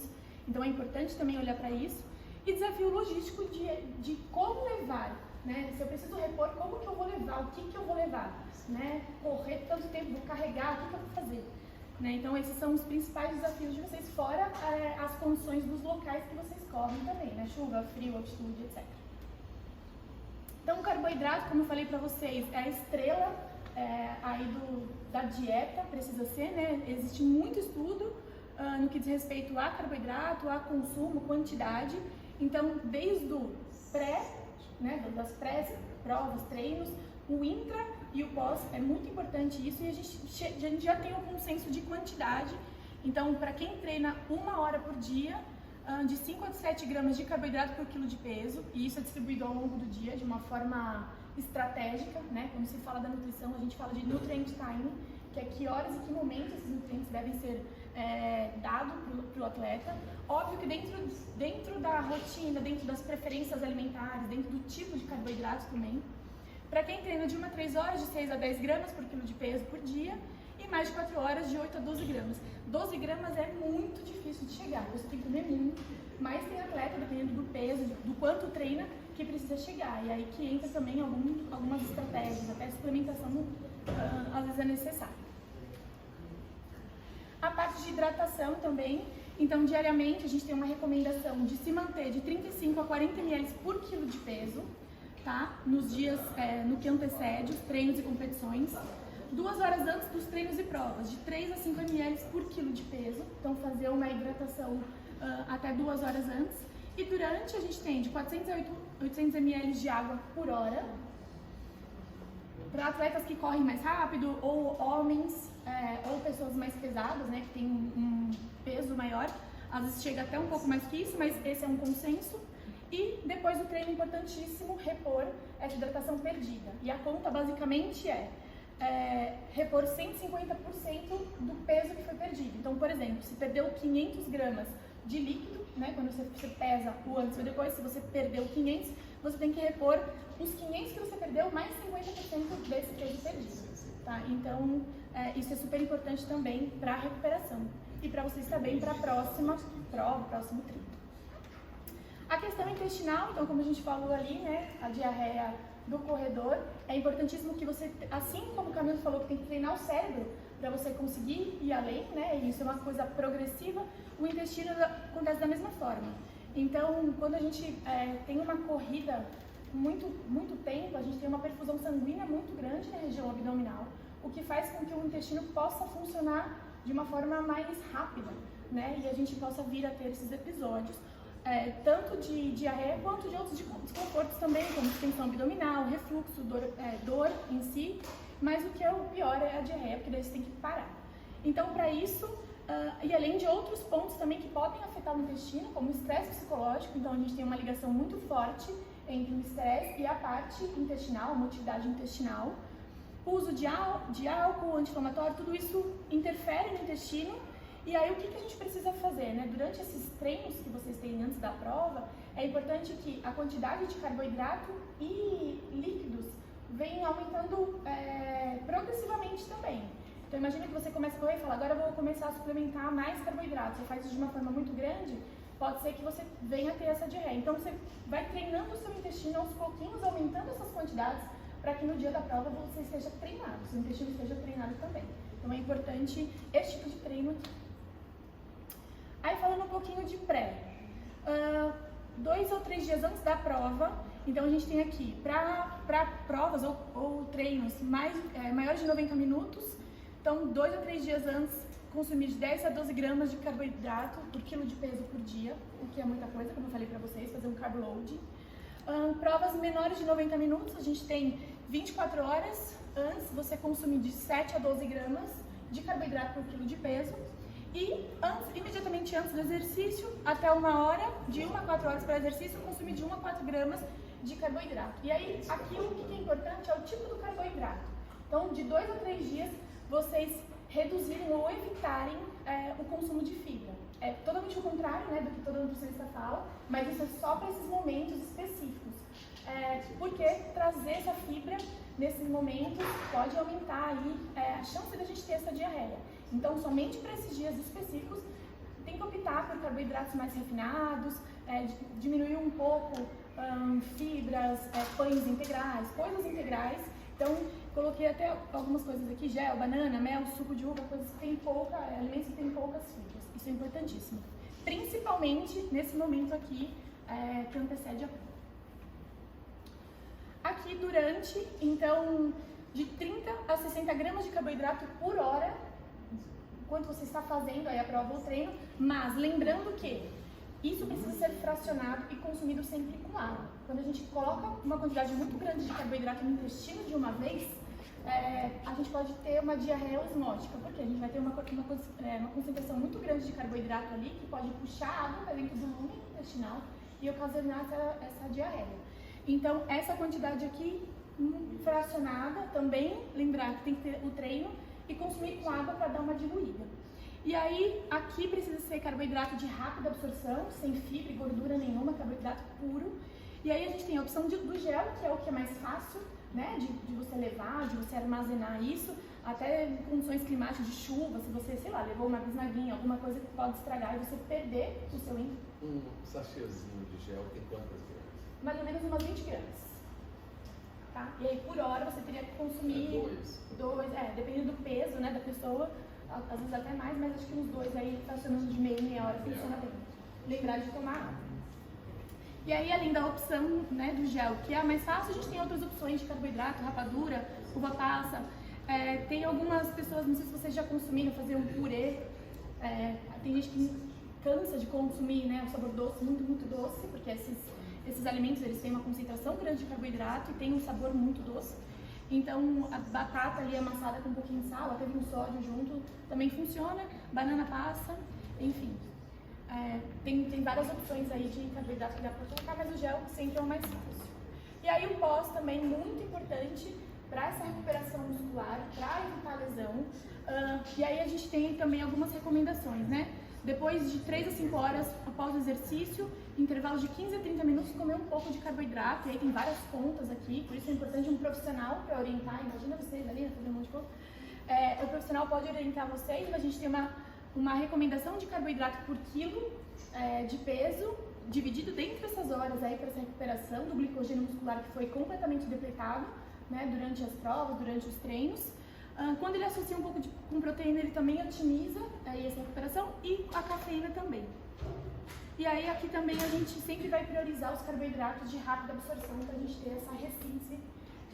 Então é importante também olhar para isso. E desafio logístico de como levar, né? Se eu preciso repor, como que eu vou levar? O que que eu vou levar? Né? Correr tanto tempo, vou carregar, o que que eu vou fazer? Né? Então esses são os principais desafios de vocês, fora as condições dos locais que vocês correm também, né? Chuva, frio, altitude, etc. Então o carboidrato, como eu falei para vocês, é a estrela aí da dieta, precisa ser, né? Existe muito estudo no que diz respeito a carboidrato, a consumo, quantidade. Então, desde o pré, né, das pré-provas, treinos, o intra e o pós, é muito importante isso, e a gente já tem um consenso de quantidade. Então, para quem treina 1 hora por dia, de 5 a 7 gramas de carboidrato por quilo de peso, e isso é distribuído ao longo do dia de uma forma estratégica, né? Quando se fala da nutrição, a gente fala de nutrient time, que é que horas e que momentos esses nutrientes devem ser dados para o atleta. Óbvio que dentro da rotina, dentro das preferências alimentares, dentro do tipo de carboidratos também. Para quem treina de 1 a 3 horas, de 6 a 10 gramas por quilo de peso por dia, e mais de 4 horas, de 8 a 12 gramas. 12 gramas é muito difícil de chegar, você tem que comer muito, mas tem atleta, dependendo do peso, do quanto treina, que precisa chegar. E aí que entra também algumas estratégias, até suplementação às vezes é necessária. A parte de hidratação também, então diariamente a gente tem uma recomendação de se manter de 35 a 40 ml por quilo de peso, tá? Nos dias no que antecede os treinos e competições. 2 horas antes dos treinos e provas, de 3 a 5 ml por quilo de peso, então fazer uma hidratação até 2 horas antes. E durante a gente tem de 400 a 800 ml de água por hora. Para atletas que correm mais rápido, ou homens, ou pessoas mais pesadas, né, que tem um peso maior, às vezes chega até um pouco mais que isso, mas esse é um consenso. E depois do treino, importantíssimo repor essa hidratação perdida. E a conta basicamente repor 150% do peso que foi perdido. Então, por exemplo, se perdeu 500 gramas de líquido, né, quando você pesa o antes e depois, se você perdeu 500, você tem que repor os 500 que você perdeu mais 50% desse peso perdido. Tá? Então, isso é super importante também para a recuperação e para vocês também para a próxima prova, próximo treino. A questão intestinal, então, como a gente falou ali, né, a diarreia do corredor, é importantíssimo que você, assim como o Camilo falou, que tem que treinar o cérebro para você conseguir ir além, né, e isso é uma coisa progressiva, o intestino acontece da mesma forma. Então, quando a gente tem uma corrida muito tempo, a gente tem uma perfusão sanguínea muito grande na região abdominal, o que faz com que o intestino possa funcionar de uma forma mais rápida, né, e a gente possa vir a ter esses episódios. Tanto de diarreia quanto de outros desconfortos também, como distensão abdominal, refluxo, dor em si, mas o que é o pior é a diarreia, porque daí você tem que parar. Então, para isso, e além de outros pontos também que podem afetar o intestino, como o estresse psicológico, então a gente tem uma ligação muito forte entre o estresse e a parte intestinal, a motilidade intestinal. Uso de álcool, anti-inflamatório, tudo isso interfere no intestino. E aí o que a gente precisa fazer, né? Durante esses treinos que vocês têm antes da prova, é importante que a quantidade de carboidrato e líquidos venha aumentando progressivamente também. Então imagina que você começa a correr e fala, agora eu vou começar a suplementar mais carboidrato. Você faz isso de uma forma muito grande, pode ser que você venha a ter essa diarreia. Então você vai treinando o seu intestino aos pouquinhos, aumentando essas quantidades, para que no dia da prova você esteja treinado, o seu intestino esteja treinado também. Então é importante esse tipo de treino aqui. Aí falando um pouquinho de pré, 2 ou 3 dias antes da prova, então a gente tem aqui, para provas ou treinos maiores de 90 minutos, então 2 ou 3 dias antes, consumir de 10 a 12 gramas de carboidrato por quilo de peso por dia, o que é muita coisa, como eu falei para vocês, fazer um carb load. Provas menores de 90 minutos, a gente tem 24 horas antes, você consumir de 7 a 12 gramas de carboidrato por quilo de peso. E imediatamente antes do exercício, até 1 hora, de 1 a 4 horas para o exercício, consumir de 1 a 4 gramas de carboidrato. E aí, aqui o que é importante é o tipo do carboidrato. Então, de 2 a 3 dias, vocês reduzirem ou evitarem o consumo de fibra. É totalmente o contrário, né, do que todo nutricionista fala, mas isso é só para esses momentos específicos. Porque trazer essa fibra nesses momentos pode aumentar aí, a chance da gente ter essa diarreia. Então, somente para esses dias específicos, tem que optar por carboidratos mais refinados, diminuir um pouco fibras, pães integrais, coisas integrais. Então, coloquei até algumas coisas aqui, gel, banana, mel, suco de uva, coisas que tem alimentos que têm poucas fibras. Isso é importantíssimo. Principalmente nesse momento aqui, que antecede a prova. Aqui durante, então, de 30 a 60 gramas de carboidrato por hora, enquanto você está fazendo aí a prova ou treino, mas lembrando que isso precisa ser fracionado e consumido sempre com água. Quando a gente coloca uma quantidade muito grande de carboidrato no intestino de uma vez, a gente pode ter uma diarreia osmótica, porque a gente vai ter uma concentração muito grande de carboidrato ali, que pode puxar água para dentro do lumen intestinal e ocasionar essa diarreia. Então, essa quantidade aqui, fracionada, também, lembrar que tem que ter o treino e consumir com água para dar uma diluída. E aí, aqui precisa ser carboidrato de rápida absorção, sem fibra e gordura nenhuma, carboidrato puro. E aí a gente tem a opção do gel, que é o que é mais fácil, né, de você levar, de você armazenar isso, até em condições climáticas de chuva, se você, sei lá, levou uma bisnaguinha, alguma coisa que pode estragar e você perder o seu índice. Um sachêzinho de gel tem quantas gramas? Mais ou menos umas 20 gramas. Tá? E aí por hora você teria que consumir dois, dependendo do peso, né, da pessoa, às vezes até mais, mas acho que uns 2 aí, fracionando de meia hora, funciona bem. Lembrar de tomar água. E aí, além da opção, né, do gel, que é a mais fácil, a gente tem outras opções de carboidrato, rapadura, uva passa. Tem algumas pessoas, não sei se vocês já consumiram, fazer um purê. Tem gente que cansa de consumir, né, um sabor doce, muito, muito doce, porque esses alimentos eles têm uma concentração grande de carboidrato e tem um sabor muito doce. Então, a batata ali amassada com um pouquinho de sal, até um sódio junto, também funciona. Banana passa, enfim. Tem várias opções aí de carboidrato que dá para colocar, mas o gel sempre é o mais fácil. E aí o pós também muito importante para essa recuperação muscular, para evitar lesão. E aí a gente tem também algumas recomendações, né? Depois de 3 a 5 horas após o exercício, intervalos de 15 a 30 minutos, comer um pouco de carboidrato. E aí tem várias contas aqui, por isso é importante um profissional para orientar. Imagina vocês ali, fazer um monte de coisa. O profissional pode orientar vocês, a gente tem uma recomendação de carboidrato por quilo de peso, dividido dentro dessas horas aí para essa recuperação do glicogênio muscular que foi completamente depletado, né, durante as provas, durante os treinos. Quando ele associa um pouco com proteína, ele também otimiza essa recuperação e a cafeína também. E aí aqui também a gente sempre vai priorizar os carboidratos de rápida absorção para a gente ter essa recince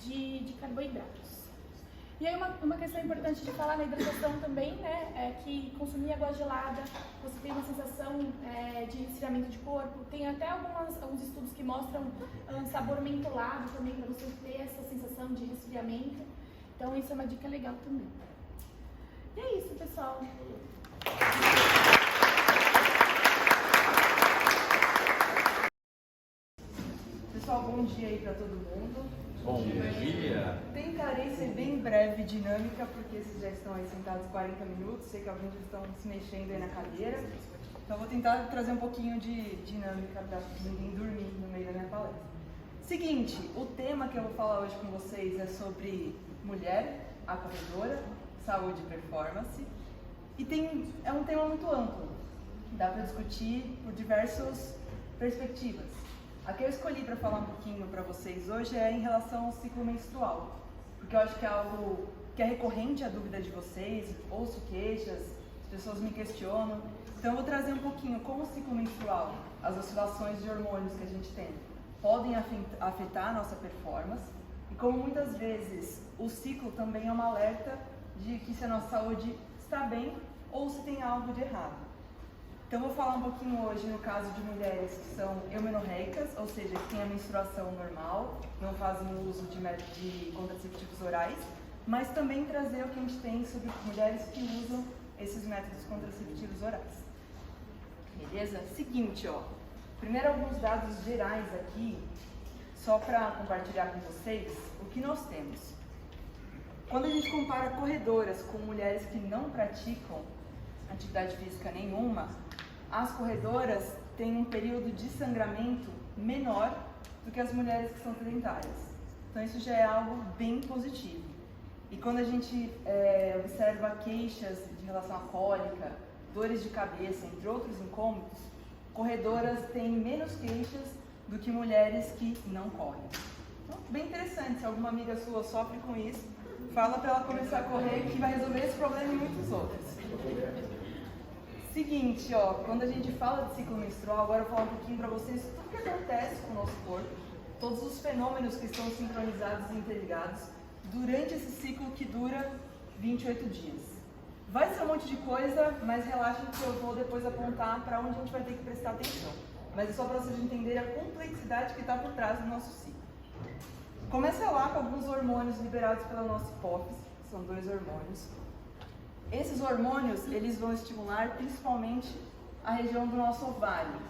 de carboidratos. E aí uma questão importante de falar na hidratação também, né, é que consumir água gelada, você tem uma sensação de resfriamento de corpo. Tem até alguns estudos que mostram sabor mentolado também, para você ter essa sensação de resfriamento. Então isso é uma dica legal também. E é isso, pessoal. Pessoal, bom dia aí para todo mundo. Bom dia! Tentarei ser bem breve e dinâmica, porque vocês já estão aí sentados 40 minutos, sei que alguns já estão se mexendo aí na cadeira. Então vou tentar trazer um pouquinho de dinâmica para ninguém dormir no meio da minha palestra. Seguinte, o tema que eu vou falar hoje com vocês é sobre mulher, a corredora, saúde e performance. E é um tema muito amplo, dá para discutir por diversas perspectivas. A que eu escolhi para falar um pouquinho para vocês hoje é em relação ao ciclo menstrual, porque eu acho que é algo que é recorrente a dúvida de vocês, ouço queixas, as pessoas me questionam. Então eu vou trazer um pouquinho como o ciclo menstrual, as oscilações de hormônios que a gente tem, podem afetar a nossa performance e como muitas vezes o ciclo também é um alerta de que se a nossa saúde está bem ou se tem algo de errado. Então vou falar um pouquinho hoje no caso de mulheres que são eumenorreicas, ou seja, que têm a menstruação normal, não fazem uso de contraceptivos orais, mas também trazer o que a gente tem sobre mulheres que usam esses métodos contraceptivos orais. Beleza? Seguinte, ó. Primeiro alguns dados gerais aqui, só para compartilhar com vocês o que nós temos. Quando a gente compara corredoras com mulheres que não praticam atividade física nenhuma, as corredoras têm um período de sangramento menor do que as mulheres que são sedentárias. Então isso já é algo bem positivo. E quando a gente observa queixas de relação à cólica, dores de cabeça, entre outros incômodos, corredoras têm menos queixas do que mulheres que não correm. Então, bem interessante, se alguma amiga sua sofre com isso, fala para ela começar a correr que vai resolver esse problema e muitos outros. Seguinte, ó, quando a gente fala de ciclo menstrual, agora eu vou falar um pouquinho para vocês tudo o que acontece com o nosso corpo, todos os fenômenos que estão sincronizados e interligados durante esse ciclo que dura 28 dias. Vai ser um monte de coisa, mas relaxem que eu vou depois apontar para onde a gente vai ter que prestar atenção. Mas é só para vocês entenderem a complexidade que está por trás do nosso ciclo. Começa lá com alguns hormônios liberados pela nossa hipófise, são 2 hormônios. Esses hormônios, eles vão estimular principalmente a região do nosso ovário.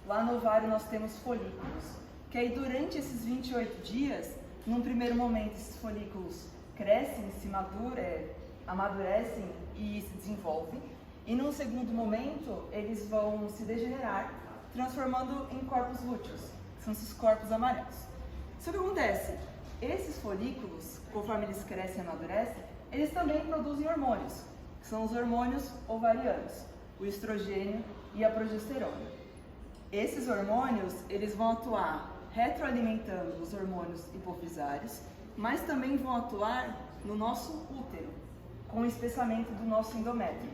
Lá no ovário nós temos folículos, que aí durante esses 28 dias, num primeiro momento esses folículos crescem, amadurecem e se desenvolvem. E num segundo momento, eles vão se degenerar, transformando em corpos lúteos, que são esses corpos amarelos. Isso que acontece, esses folículos, conforme eles crescem e amadurecem, eles também produzem hormônios, que são os hormônios ovarianos, o estrogênio e a progesterona. Esses hormônios, eles vão atuar retroalimentando os hormônios hipofisários, mas também vão atuar no nosso útero, com o espessamento do nosso endométrio,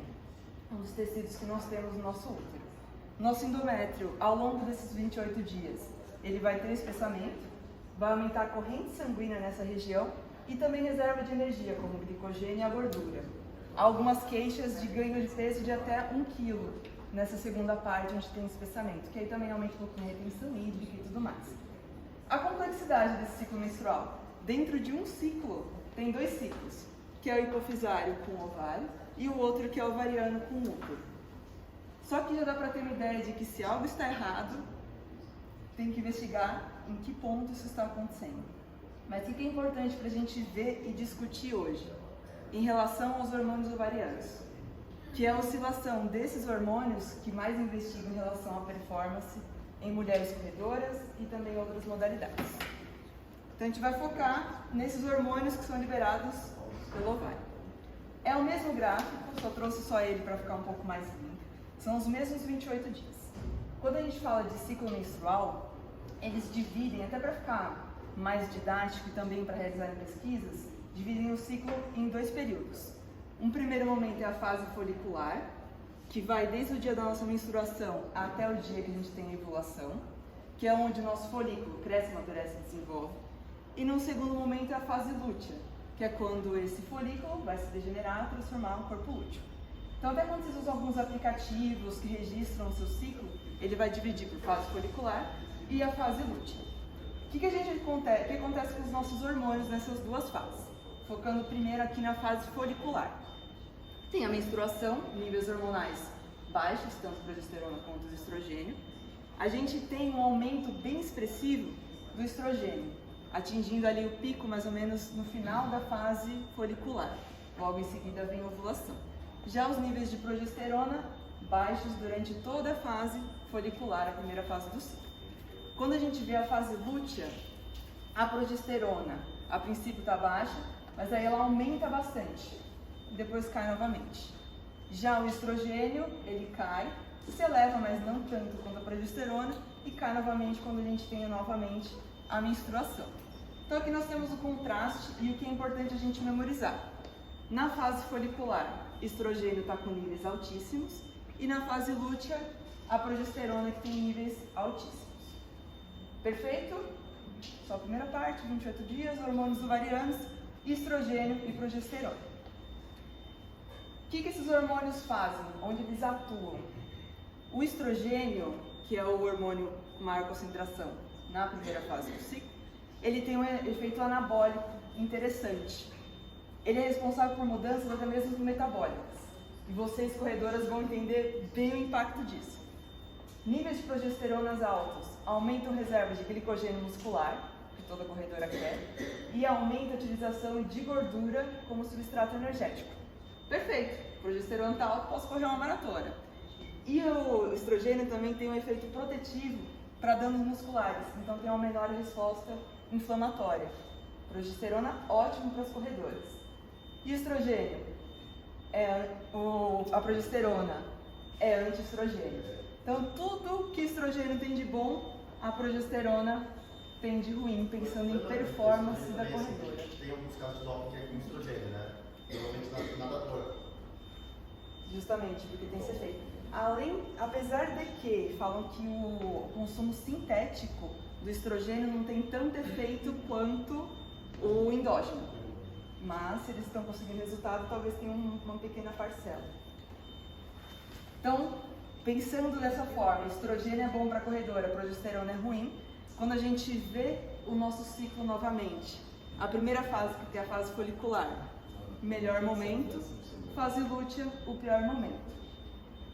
um dos tecidos que nós temos no nosso útero. Nosso endométrio, ao longo desses 28 dias, ele vai ter espessamento, vai aumentar a corrente sanguínea nessa região e também reserva de energia, como o glicogênio e a gordura. Há algumas queixas de ganho de peso de até 1 kg nessa segunda parte onde tem espessamento, que aí também aumenta um pouquinho a retenção hídrica e tudo mais. A complexidade desse ciclo menstrual. Dentro de um ciclo, tem 2 ciclos, que é o hipofisário com o ovário e o outro que é o ovariano com o útero. Só que já dá para ter uma ideia de que se algo está errado, tem que investigar em que ponto isso está acontecendo. Mas o que é importante para a gente ver e discutir hoje? Em relação aos hormônios ovarianos, que é a oscilação desses hormônios que mais investigam em relação à performance em mulheres corredoras e também outras modalidades. Então a gente vai focar nesses hormônios que são liberados pelo ovário. É o mesmo gráfico, só trouxe só ele para ficar um pouco mais limpo. São os mesmos 28 dias. Quando a gente fala de ciclo menstrual, eles dividem, até para ficar mais didático e também para realizarem pesquisas, dividem o ciclo em 2 períodos. Um primeiro momento é a fase folicular, que vai desde o dia da nossa menstruação até o dia que a gente tem a ovulação, que é onde o nosso folículo cresce, amadurece e desenvolve. E num segundo momento é a fase lútea, que é quando esse folículo vai se degenerar e transformar um corpo lúteo. Então, até quando vocês usam alguns aplicativos que registram o seu ciclo, ele vai dividir por fase folicular e a fase lútea. O que acontece com os nossos hormônios nessas 2 fases? Focando primeiro aqui na fase folicular. Tem a menstruação, níveis hormonais baixos, tanto progesterona quanto estrogênio. A gente tem um aumento bem expressivo do estrogênio, atingindo ali o pico mais ou menos no final da fase folicular. Logo em seguida vem a ovulação. Já os níveis de progesterona baixos durante toda a fase folicular, a primeira fase do ciclo. Quando a gente vê a fase lútea, a progesterona a princípio está baixa, mas aí ela aumenta bastante e depois cai novamente. Já o estrogênio, ele cai, se eleva, mas não tanto quanto a progesterona, e cai novamente quando a gente tem novamente a menstruação. Então aqui nós temos o contraste e o que é importante a gente memorizar. Na fase folicular, estrogênio está com níveis altíssimos, e na fase lútea, a progesterona que tem níveis altíssimos. Perfeito? Só a primeira parte, 28 dias, hormônios ovarianos, estrogênio e progesterona. O que esses hormônios fazem? Onde eles atuam? O estrogênio, que é o hormônio com maior concentração na primeira fase do ciclo, ele tem um efeito anabólico interessante. Ele é responsável por mudanças até mesmo metabólicas. E vocês, corredoras, vão entender bem o impacto disso. Níveis de progesteronas altos aumentam reservas de glicogênio muscular, que toda corredora quer, e aumenta a utilização de gordura como substrato energético. Perfeito! Progesterona está alto, posso correr uma maratona. E o estrogênio também tem um efeito protetivo para danos musculares, então tem uma menor resposta inflamatória. Progesterona, ótimo para as corredoras. E o estrogênio? A progesterona é anti-estrogênio. Então, tudo que estrogênio tem de bom, a progesterona tem de ruim, pensando em performance da corredora. Tem alguns casos de doping que é com estrogênio, né? Normalmente nadador. Justamente, porque tem esse efeito. Apesar de que falam que o consumo sintético do estrogênio não tem tanto efeito quanto o endógeno. Mas, se eles estão conseguindo resultado, talvez tenha uma pequena parcela. Então, pensando dessa forma, estrogênio é bom para a corredora, progesterona é ruim. Quando a gente vê o nosso ciclo novamente, a primeira fase, que é a fase folicular, melhor momento, fase lútea, o pior momento.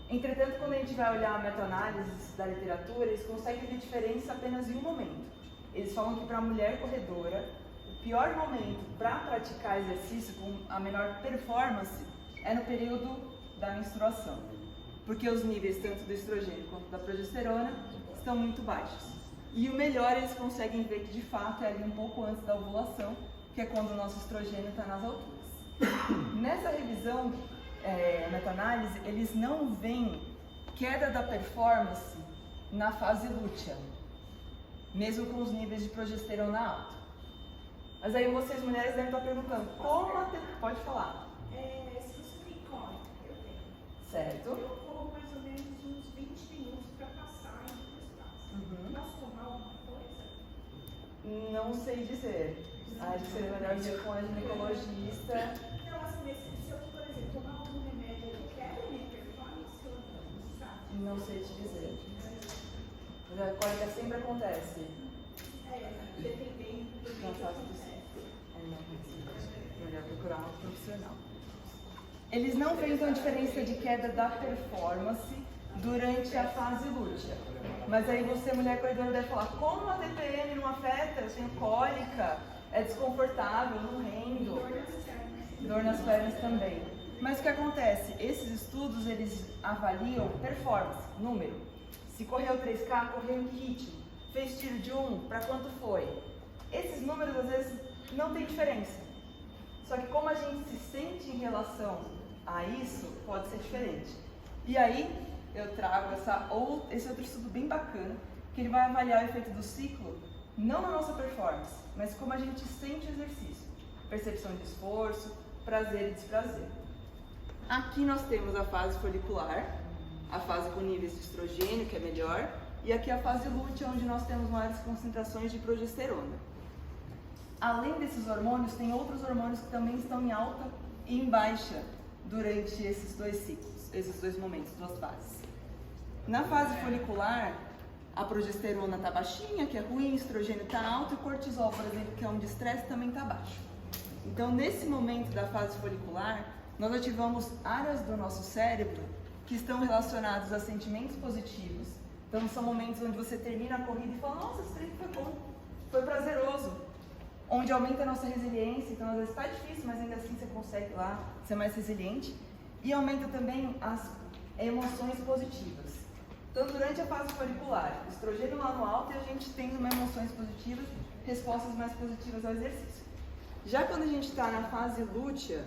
Entretanto, quando a gente vai olhar a meta-análise da literatura, eles conseguem ver diferença apenas em um momento. Eles falam que para a mulher corredora, o pior momento para praticar exercício com a menor performance é no período da menstruação, porque os níveis tanto do estrogênio quanto da progesterona estão muito baixos. E o melhor eles conseguem ver que de fato é ali um pouco antes da ovulação, que é quando o nosso estrogênio está nas alturas. Nessa revisão, meta-análise, eles não veem queda da performance na fase lútea, mesmo com os níveis de progesterona alto. Mas aí vocês mulheres devem estar perguntando, pode falar. Se você tem cólica, eu tenho. Certo. Eu corro mais ou menos uns 20 minutos para passar em duas fases. Posso tomar alguma coisa? Não sei dizer. Acho que seria melhor ver com a ginecologista. Não, assim, se eu, por exemplo, tomar algum remédio, eu quero minha performance, eu não sabe? Não sei te dizer. Mas a cólica sempre acontece. Dependendo do Não que faço acontece. melhor procurar um profissional. Eles não veem então diferença de queda da performance durante a fase lútea. Mas aí você, mulher corredora, deve falar, como a TPM não afeta? Eu tenho cólica, é desconfortável, não rendo. Dor nas pernas também. Mas o que acontece? Esses estudos, eles avaliam performance, número. Se correu 3K, correu em ritmo. Fez tiro de 1, para quanto foi? Esses números, às vezes, não tem diferença. Só que como a gente se sente em relação a isso, pode ser diferente. E aí, eu trago esse outro estudo bem bacana, que ele vai avaliar o efeito do ciclo, não na nossa performance, mas como a gente sente o exercício. Percepção de esforço, prazer e desprazer. Aqui nós temos a fase folicular, a fase com níveis de estrogênio, que é melhor, e aqui a fase lútea, onde nós temos maiores concentrações de progesterona. Além desses hormônios, tem outros hormônios que também estão em alta e em baixa durante esses dois ciclos, esses dois momentos, duas fases. Na fase folicular, a progesterona está baixinha, que é ruim, o estrogênio está alto, e o cortisol, por exemplo, que é um de estresse, também está baixo. Então, nesse momento da fase folicular, nós ativamos áreas do nosso cérebro que estão relacionadas a sentimentos positivos. Então, são momentos onde você termina a corrida e fala, nossa, esse treino foi bom, foi prazeroso, onde aumenta a nossa resiliência, então às vezes está difícil, mas ainda assim você consegue lá ser mais resiliente, e aumenta também as emoções positivas. Então durante a fase folicular, estrogênio lá no alto e a gente tendo emoções positivas, respostas mais positivas ao exercício. Já quando a gente está na fase lútea,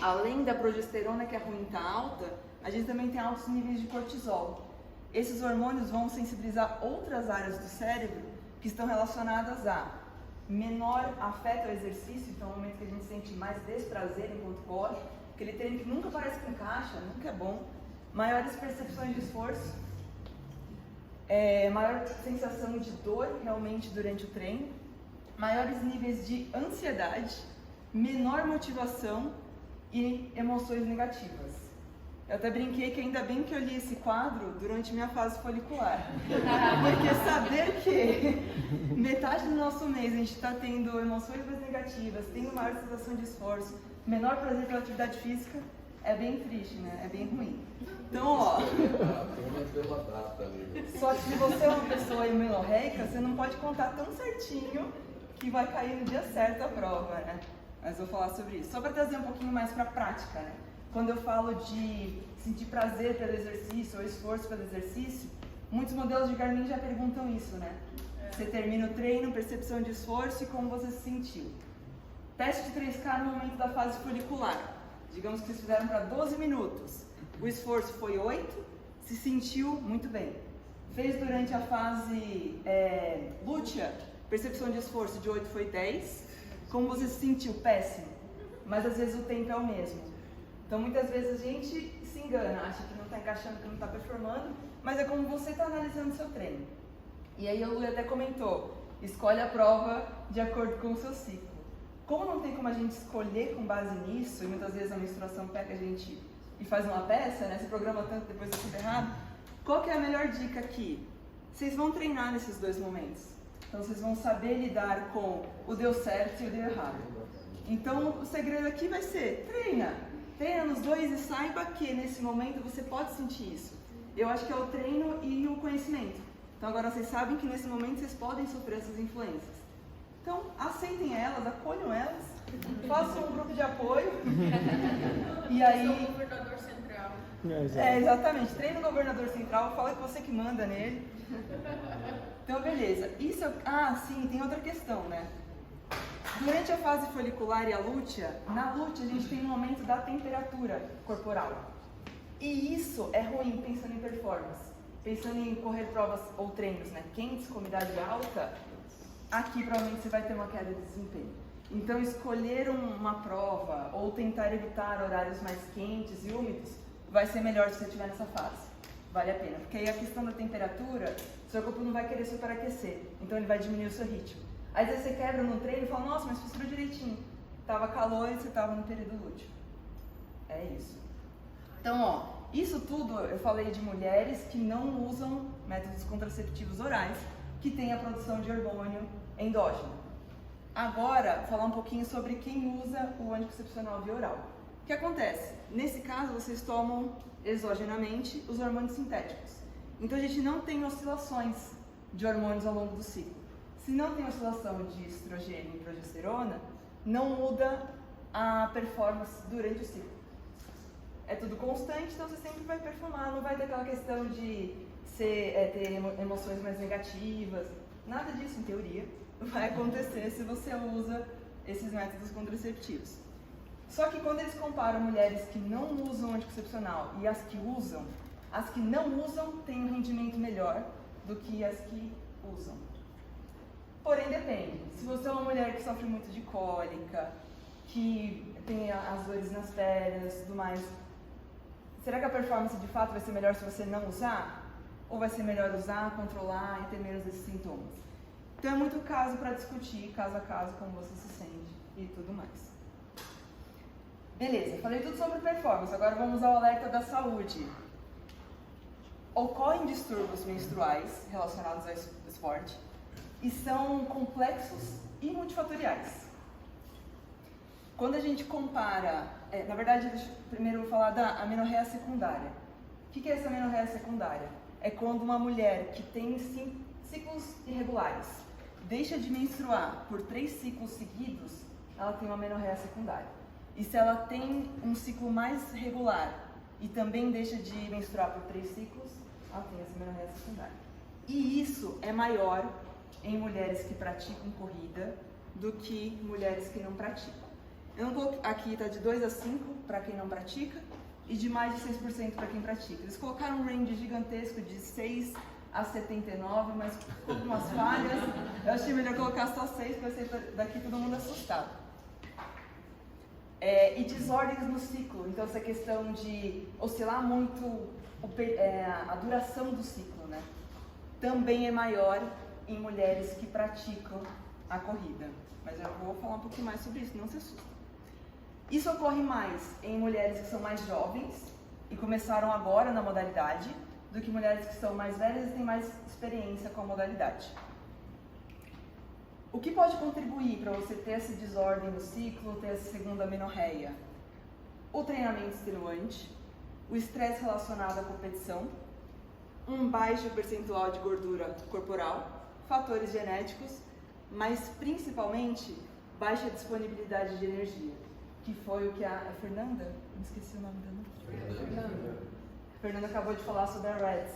além da progesterona que é ruim está alta, a gente também tem altos níveis de cortisol. Esses hormônios vão sensibilizar outras áreas do cérebro que estão relacionadas a menor afeto ao exercício, então é um momento que a gente sente mais desprazer enquanto corre, aquele treino que nunca parece que encaixa, nunca é bom, maiores percepções de esforço, maior sensação de dor realmente durante o treino, maiores níveis de ansiedade, menor motivação e emoções negativas. Eu até brinquei que ainda bem que eu li esse quadro durante minha fase folicular, porque saber que metade do nosso mês a gente está tendo emoções mais negativas, tendo maior sensação de esforço, menor prazer pela atividade física, é bem triste, né? É bem ruim. Então, ó, só que se você é uma pessoa imunorreica, você não pode contar tão certinho que vai cair no dia certo a prova, né? Mas vou falar sobre isso. Só para trazer um pouquinho mais para a prática, né? Quando eu falo de sentir prazer pelo exercício ou esforço pelo exercício, muitos modelos de Garmin já perguntam isso, né? Você termina o treino, percepção de esforço e como você se sentiu. Teste de 3K no momento da fase folicular. Digamos que vocês fizeram para 12 minutos. O esforço foi 8, se sentiu muito bem. Fez durante a fase lútea, percepção de esforço de 8 foi 10. Como você se sentiu? Péssimo. Mas às vezes o tempo é o mesmo. Então muitas vezes a gente se engana, acha que não está encaixando, que não está performando, mas é como você está analisando o seu treino. E aí o Lu até comentou, escolhe a prova de acordo com o seu ciclo. Como não tem como a gente escolher com base nisso, e muitas vezes a menstruação pega a gente e faz uma peça, né? Se programa tanto, depois dá tudo errado. Qual que é a melhor dica aqui? Vocês vão treinar nesses dois momentos. Então vocês vão saber lidar com o deu certo e o deu errado. Então o segredo aqui vai ser, treina nos dois e saiba que nesse momento você pode sentir isso. Eu acho que é o treino e o conhecimento. Então agora vocês sabem que nesse momento vocês podem sofrer essas influências. Então aceitem elas, acolham elas, façam um grupo de apoio. E aí... Sou o governador central. Exatamente. Treina o governador central, fala que você que manda nele. Então beleza. Isso sim, tem outra questão, né? Durante a fase folicular e a lútea, na lútea a gente tem um aumento da temperatura corporal. E isso é ruim pensando em performance. Pensando em correr provas ou treinos, né, quentes, com umidade alta, aqui provavelmente você vai ter uma queda de desempenho. Então escolher uma prova ou tentar evitar horários mais quentes e úmidos vai ser melhor se você estiver nessa fase. Vale a pena, porque aí a questão da temperatura, seu corpo não vai querer superaquecer, então ele vai diminuir o seu ritmo. Às vezes você quebra no treino e fala, nossa, mas fiz tudo direitinho. Tava calor e você tava no período lúteo. É isso. Então, ó, isso tudo eu falei de mulheres que não usam métodos contraceptivos orais, que têm a produção de hormônio endógeno. Agora, falar um pouquinho sobre quem usa o anticoncepcional via oral. O que acontece? Nesse caso, vocês tomam exogenamente os hormônios sintéticos. Então, a gente não tem oscilações de hormônios ao longo do ciclo. Se não tem oscilação de estrogênio e progesterona, não muda a performance durante o ciclo. É tudo constante, então você sempre vai performar, não vai ter aquela questão de ter emoções mais negativas. Nada disso, em teoria, vai acontecer se você usa esses métodos contraceptivos. Só que quando eles comparam mulheres que não usam anticoncepcional e as que não usam têm um rendimento melhor do que as que usam. Porém, depende. Se você é uma mulher que sofre muito de cólica, que tem as dores nas pernas e tudo mais, será que a performance de fato vai ser melhor se você não usar? Ou vai ser melhor usar, controlar e ter menos desses sintomas? Então é muito caso para discutir, caso a caso, como você se sente e tudo mais. Beleza, falei tudo sobre performance, agora vamos ao alerta da saúde. Ocorrem distúrbios menstruais relacionados ao esporte e são complexos e multifatoriais. Quando a gente compara, na verdade, deixa eu primeiro falar da amenorreia secundária. O que é essa amenorreia secundária? É quando uma mulher que tem ciclos irregulares, deixa de menstruar por 3 ciclos seguidos, ela tem uma amenorreia secundária. E se ela tem um ciclo mais regular e também deixa de menstruar por 3 ciclos, ela tem essa amenorreia secundária. E isso é maior em mulheres que praticam corrida do que mulheres que não praticam. Eu não coloquei, aqui está de 2 a 5 para quem não pratica e de mais de 6% para quem pratica. Eles colocaram um range gigantesco de 6 a 79, mas com algumas falhas. Eu achei melhor colocar só 6 para ser daqui todo mundo assustado. E desordens no ciclo, então essa questão de oscilar muito a duração do ciclo, né? Também é maior em mulheres que praticam a corrida. Mas eu vou falar um pouquinho mais sobre isso, não se assustem. Isso ocorre mais em mulheres que são mais jovens e começaram agora na modalidade, do que mulheres que são mais velhas e têm mais experiência com a modalidade. O que pode contribuir para você ter essa desordem no ciclo, ter essa segunda amenorreia? O treinamento extenuante, o estresse relacionado à competição, um baixo percentual de gordura corporal, fatores genéticos, mas principalmente baixa disponibilidade de energia, que foi o que a Fernanda, não esqueci o nome dela. A Fernanda acabou de falar sobre a REDS,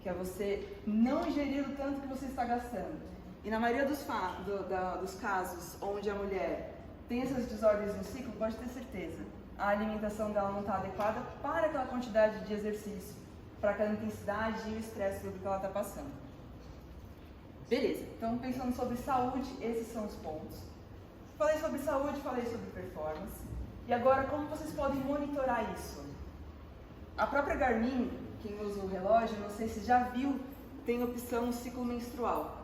que é você não ingerir o tanto que você está gastando. E na maioria dos casos onde a mulher tem essas desordens no ciclo, pode ter certeza, a alimentação dela não está adequada para aquela quantidade de exercício, para aquela intensidade e o estresse todo que ela está passando. Beleza, então pensando sobre saúde, esses são os pontos. Falei sobre saúde, falei sobre performance. E agora, como vocês podem monitorar isso? A própria Garmin, quem usa o relógio, não sei se já viu, tem a opção ciclo menstrual.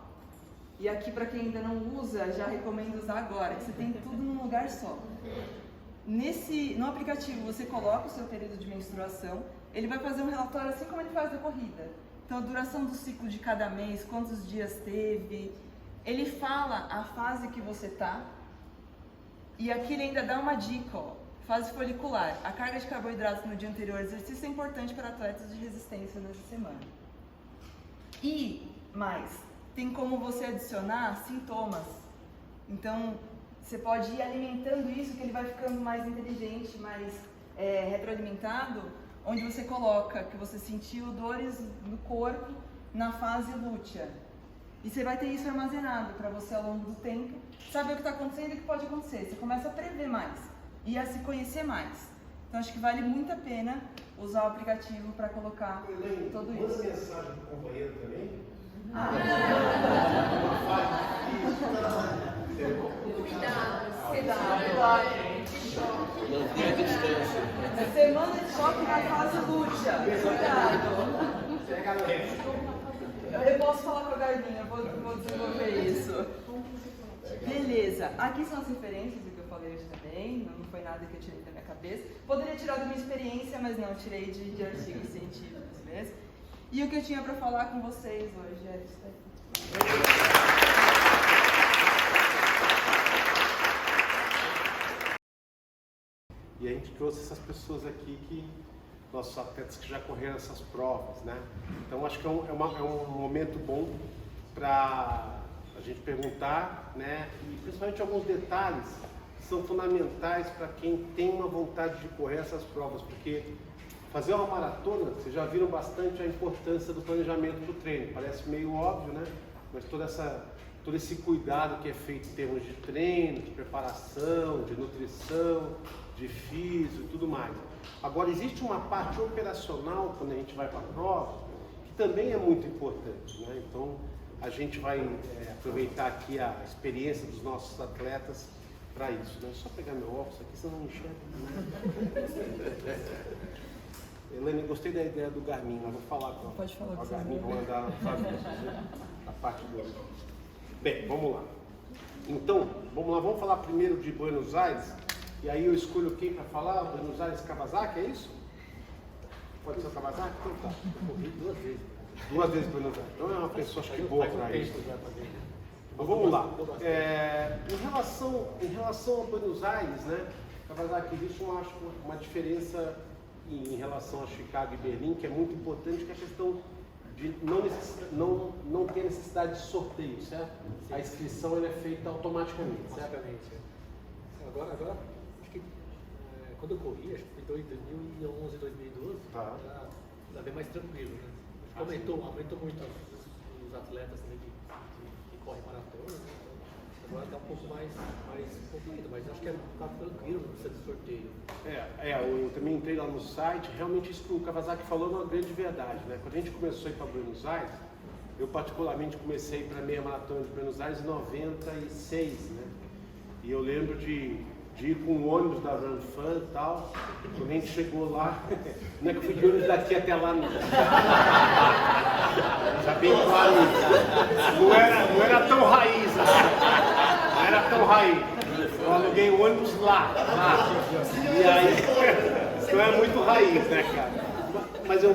E aqui, para quem ainda não usa, já recomendo usar agora, que você tem tudo num lugar só. No aplicativo, você coloca o seu período de menstruação, ele vai fazer um relatório assim como ele faz da corrida. Então, a duração do ciclo de cada mês, quantos dias teve, ele fala a fase que você está, e aqui ele ainda dá uma dica, ó, fase folicular. A carga de carboidratos no dia anterior ao exercício é importante para atletas de resistência nessa semana. E mais, tem como você adicionar sintomas. Então, você pode ir alimentando isso, que ele vai ficando mais inteligente, mais retroalimentado, onde você coloca que você sentiu dores no corpo na fase lútea. E você vai ter isso armazenado para você ao longo do tempo, saber o que está acontecendo e o que pode acontecer. Você começa a prever mais e a se conhecer mais. Então, acho que vale muito a pena usar o aplicativo para colocar tudo isso. Manda mensagem para o companheiro também. Cuidado. Mantenha a distância. Semana de choque na fase lútea. Cuidado. Eu posso falar com a Garmin, eu vou desenvolver isso. Beleza. Aqui são as referências do que eu falei hoje também. Não foi nada que eu tirei da minha cabeça. Poderia tirar da minha experiência, mas não, tirei de artigos científicos mesmo. E o que eu tinha para falar com vocês hoje é isso aí. E a gente trouxe essas pessoas aqui, nossos atletas que já correram essas provas, né? Então acho que é um momento bom para a gente perguntar, né? E principalmente alguns detalhes que são fundamentais para quem tem uma vontade de correr essas provas, porque fazer uma maratona, vocês já viram bastante a importância do planejamento do treino. Parece meio óbvio, né? Mas todo esse cuidado que é feito em termos de treino, de preparação, de nutrição, de físio e tudo mais. Agora, existe uma parte operacional, quando a gente vai para a prova, que também é muito importante, né? Então, a gente vai aproveitar aqui a experiência dos nossos atletas para isso, né? Só pegar meu óculos aqui, senão não enxerga, né? Elaine, gostei da ideia do Garmin, mas vou falar com a Garmin, vou mandar a parte do... Bem, vamos lá. Então, vamos falar primeiro de Buenos Aires, e aí eu escolho quem para falar, Buenos Aires Kawasaki, é isso? Pode ser o Kawasaki? Então tá, eu corri 2 vezes. 2 vezes Buenos Aires, então é uma pessoa acho que boa para isso. Então vamos lá. Em relação a Buenos Aires, né, Kawasaki, existe uma diferença em relação a Chicago e Berlim, que é muito importante, que é a questão de não ter necessidade de sorteio, certo? A inscrição ela é feita automaticamente, certo? Agora acho que quando eu corri, acho que foi em 2011, 2012, já bem mais tranquilo, né? Aumentou muito os atletas também que correm maratona, né? Agora está um pouco mais concorrido, mas acho que está tranquilo, não precisa de sorteio. Eu também entrei lá no site, realmente isso que o Kawasaki falou é uma grande verdade, né? Quando a gente começou a ir para Buenos Aires, eu particularmente comecei para a meia maratona de Buenos Aires em 96, né? E eu lembro de ir com o ônibus da Run Fun e tal, quando a gente chegou lá, não é que eu fui de ônibus daqui até lá, não. Já bem claro, não era tão raiz assim. Não era tão raiz. Eu aluguei o ônibus lá. E aí, não é muito raiz, né, cara?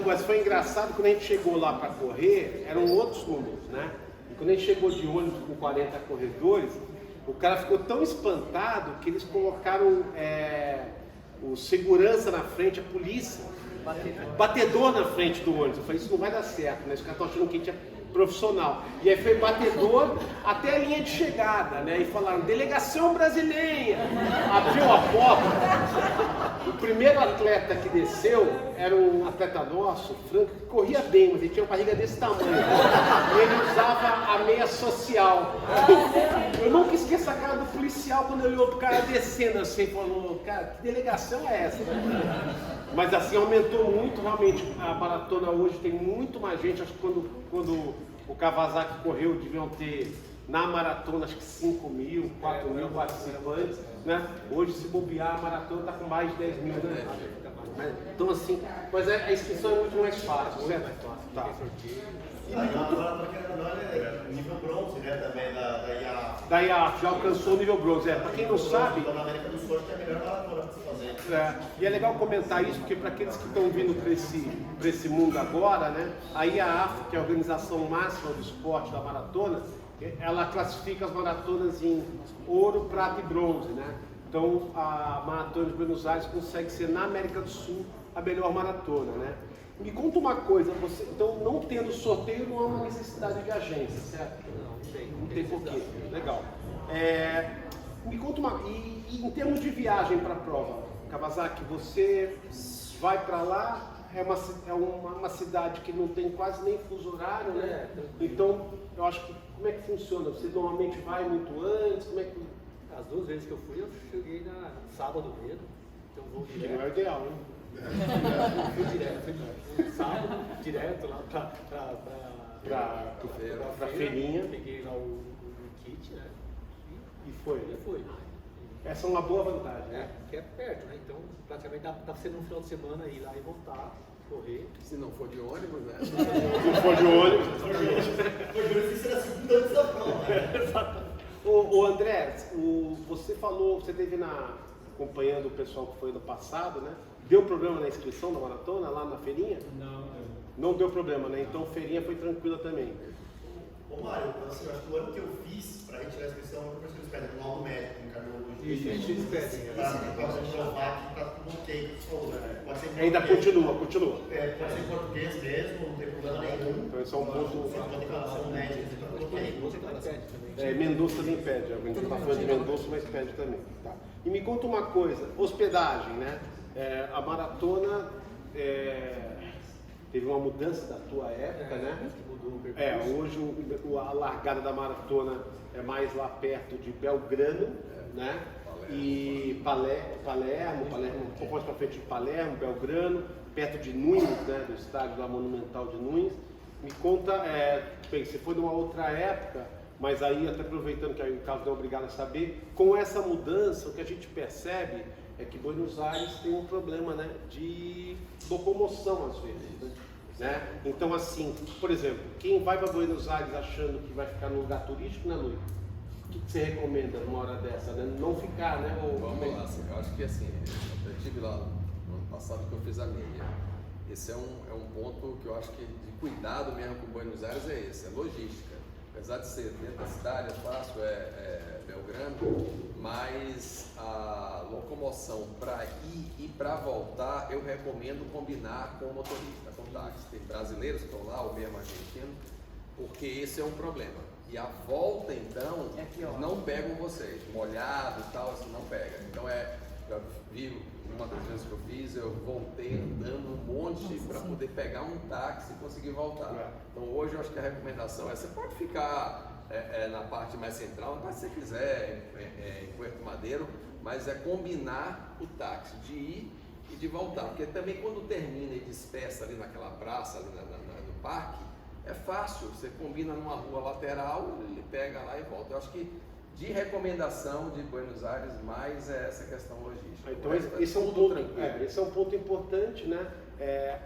Mas foi engraçado, quando a gente chegou lá para correr, eram outros números, né? E quando a gente chegou de ônibus com 40 corredores, o cara ficou tão espantado que eles colocaram o segurança na frente, a polícia, batedor na frente do ônibus. Eu falei, isso não vai dar certo, né? Os caras estão achando que a gente é profissional. E aí foi batedor até a linha de chegada, né? E falaram, delegação brasileira. Abriu a porta. O primeiro atleta que desceu era um atleta nosso, Franco, que corria bem, mas ele tinha uma barriga desse tamanho. E ele usava a meia social. Eu nunca esqueço a cara do policial quando ele olhou pro cara descendo assim e falou, cara, que delegação é essa? Mas assim, aumentou muito, realmente, a maratona hoje tem muito mais gente. Acho que quando o Kawasaki correu, deviam ter na maratona acho que 5 mil, 4 mil participantes, né? Hoje, se bobear, a maratona está com mais de 10 mil, né? Então assim, mas a inscrição é muito mais fácil, certo? Tá. E a maratona é nível bronze, né? Também da IAF. Da IAF, já alcançou o nível bronze. Para quem não sabe, na América do Sul, acho que é a melhor maratona para se fazer. E é legal comentar isso, porque para aqueles que estão vindo para esse mundo agora, né, a IAAF, que é a organização máxima do esporte da maratona, ela classifica as maratonas em ouro, prata e bronze, né? Então a maratona de Buenos Aires consegue ser na América do Sul a melhor maratona, né? Me conta uma coisa, então não tendo sorteio não há uma necessidade de agência, certo? Não tem porquê. Legal. Me conta e em termos de viagem para a prova, Kawasaki, você vai para lá, é uma cidade que não tem quase nem fuso horário, né? Então, eu acho que, como é que funciona? Você normalmente vai muito antes? Como é que... As 2 vezes que eu fui, eu cheguei na sábado mesmo, então vou Que direto. não é o ideal, hein? Fui direto, sábado, direto lá pra feirinha. Peguei lá o kit, né? E foi. E fui. Essa é uma boa vantagem, né? Que é perto, né? Então, praticamente dá pra ser num final de semana ir lá e voltar, correr. Se não for de ônibus, né? Se for de ônibus. Hoje será a segunda antes da prova. Ô André, você falou, você esteve acompanhando o pessoal que foi no passado, né? Deu problema na inscrição da maratona lá na feirinha? Não deu problema, né? Então feirinha foi tranquila também. Ô Mário, assim, eu acho que o ano que eu fiz para retirar a inscrição, eu pensei que eles pedem um laudo médico, um cardiologista. Isso, eles pedem. Para provar que está tudo ok, que falou, né? Pode ser Ainda continua. Pode ser em português mesmo, não tem problema nenhum. Então esse é um ponto. Uma declaração médica, está tudo ok. Mendonça nem pede, a gente está falando de Mendonça, mas pede também. Tá. E me conta uma coisa, hospedagem, né? A maratona teve uma mudança da tua época, né? Hoje a largada da maratona é mais lá perto de Belgrano, né? E Palermo, um pouco mais para frente de Palermo, Belgrano, perto de Nunes, né? Do estádio lá Monumental de Nunes. Me conta, bem, você foi numa outra época, mas aí, até aproveitando que o Carlos não é obrigado a saber, com essa mudança, o que a gente percebe é que Buenos Aires tem um problema, né, de locomoção às vezes, né? Então, assim, por exemplo, quem vai para Buenos Aires achando que vai ficar num lugar turístico, né, Luiz? O que você recomenda numa hora dessa, né? Não ficar, né? Vamos lá, assim, eu acho que assim, eu estive lá no ano passado que eu fiz a meia. Esse é um ponto que eu acho que de cuidado mesmo com Buenos Aires é logística. Apesar de ser dentro da cidade, é fácil, Belgrano, mas a locomoção para ir e para voltar, eu recomendo combinar com o motorista, com o táxi. Tem brasileiros que estão lá, ou mesmo argentinos, porque esse é um problema. E a volta, então, não pegam vocês, molhado e tal, assim, não pega. Então, já vi uma das vezes que eu fiz, eu voltei andando um monte para poder pegar um táxi e conseguir voltar. Então, hoje eu acho que a recomendação é, você pode ficar na parte mais central, na parte que você quiser, em Puerto Madeiro, mas é combinar o táxi de ir e de voltar. Porque também quando termina e despeça ali naquela praça, ali no parque, é fácil, você combina numa rua lateral, ele pega lá e volta. Eu acho que de recomendação de Buenos Aires, mais é essa questão logística. Então esse é um ponto importante, né?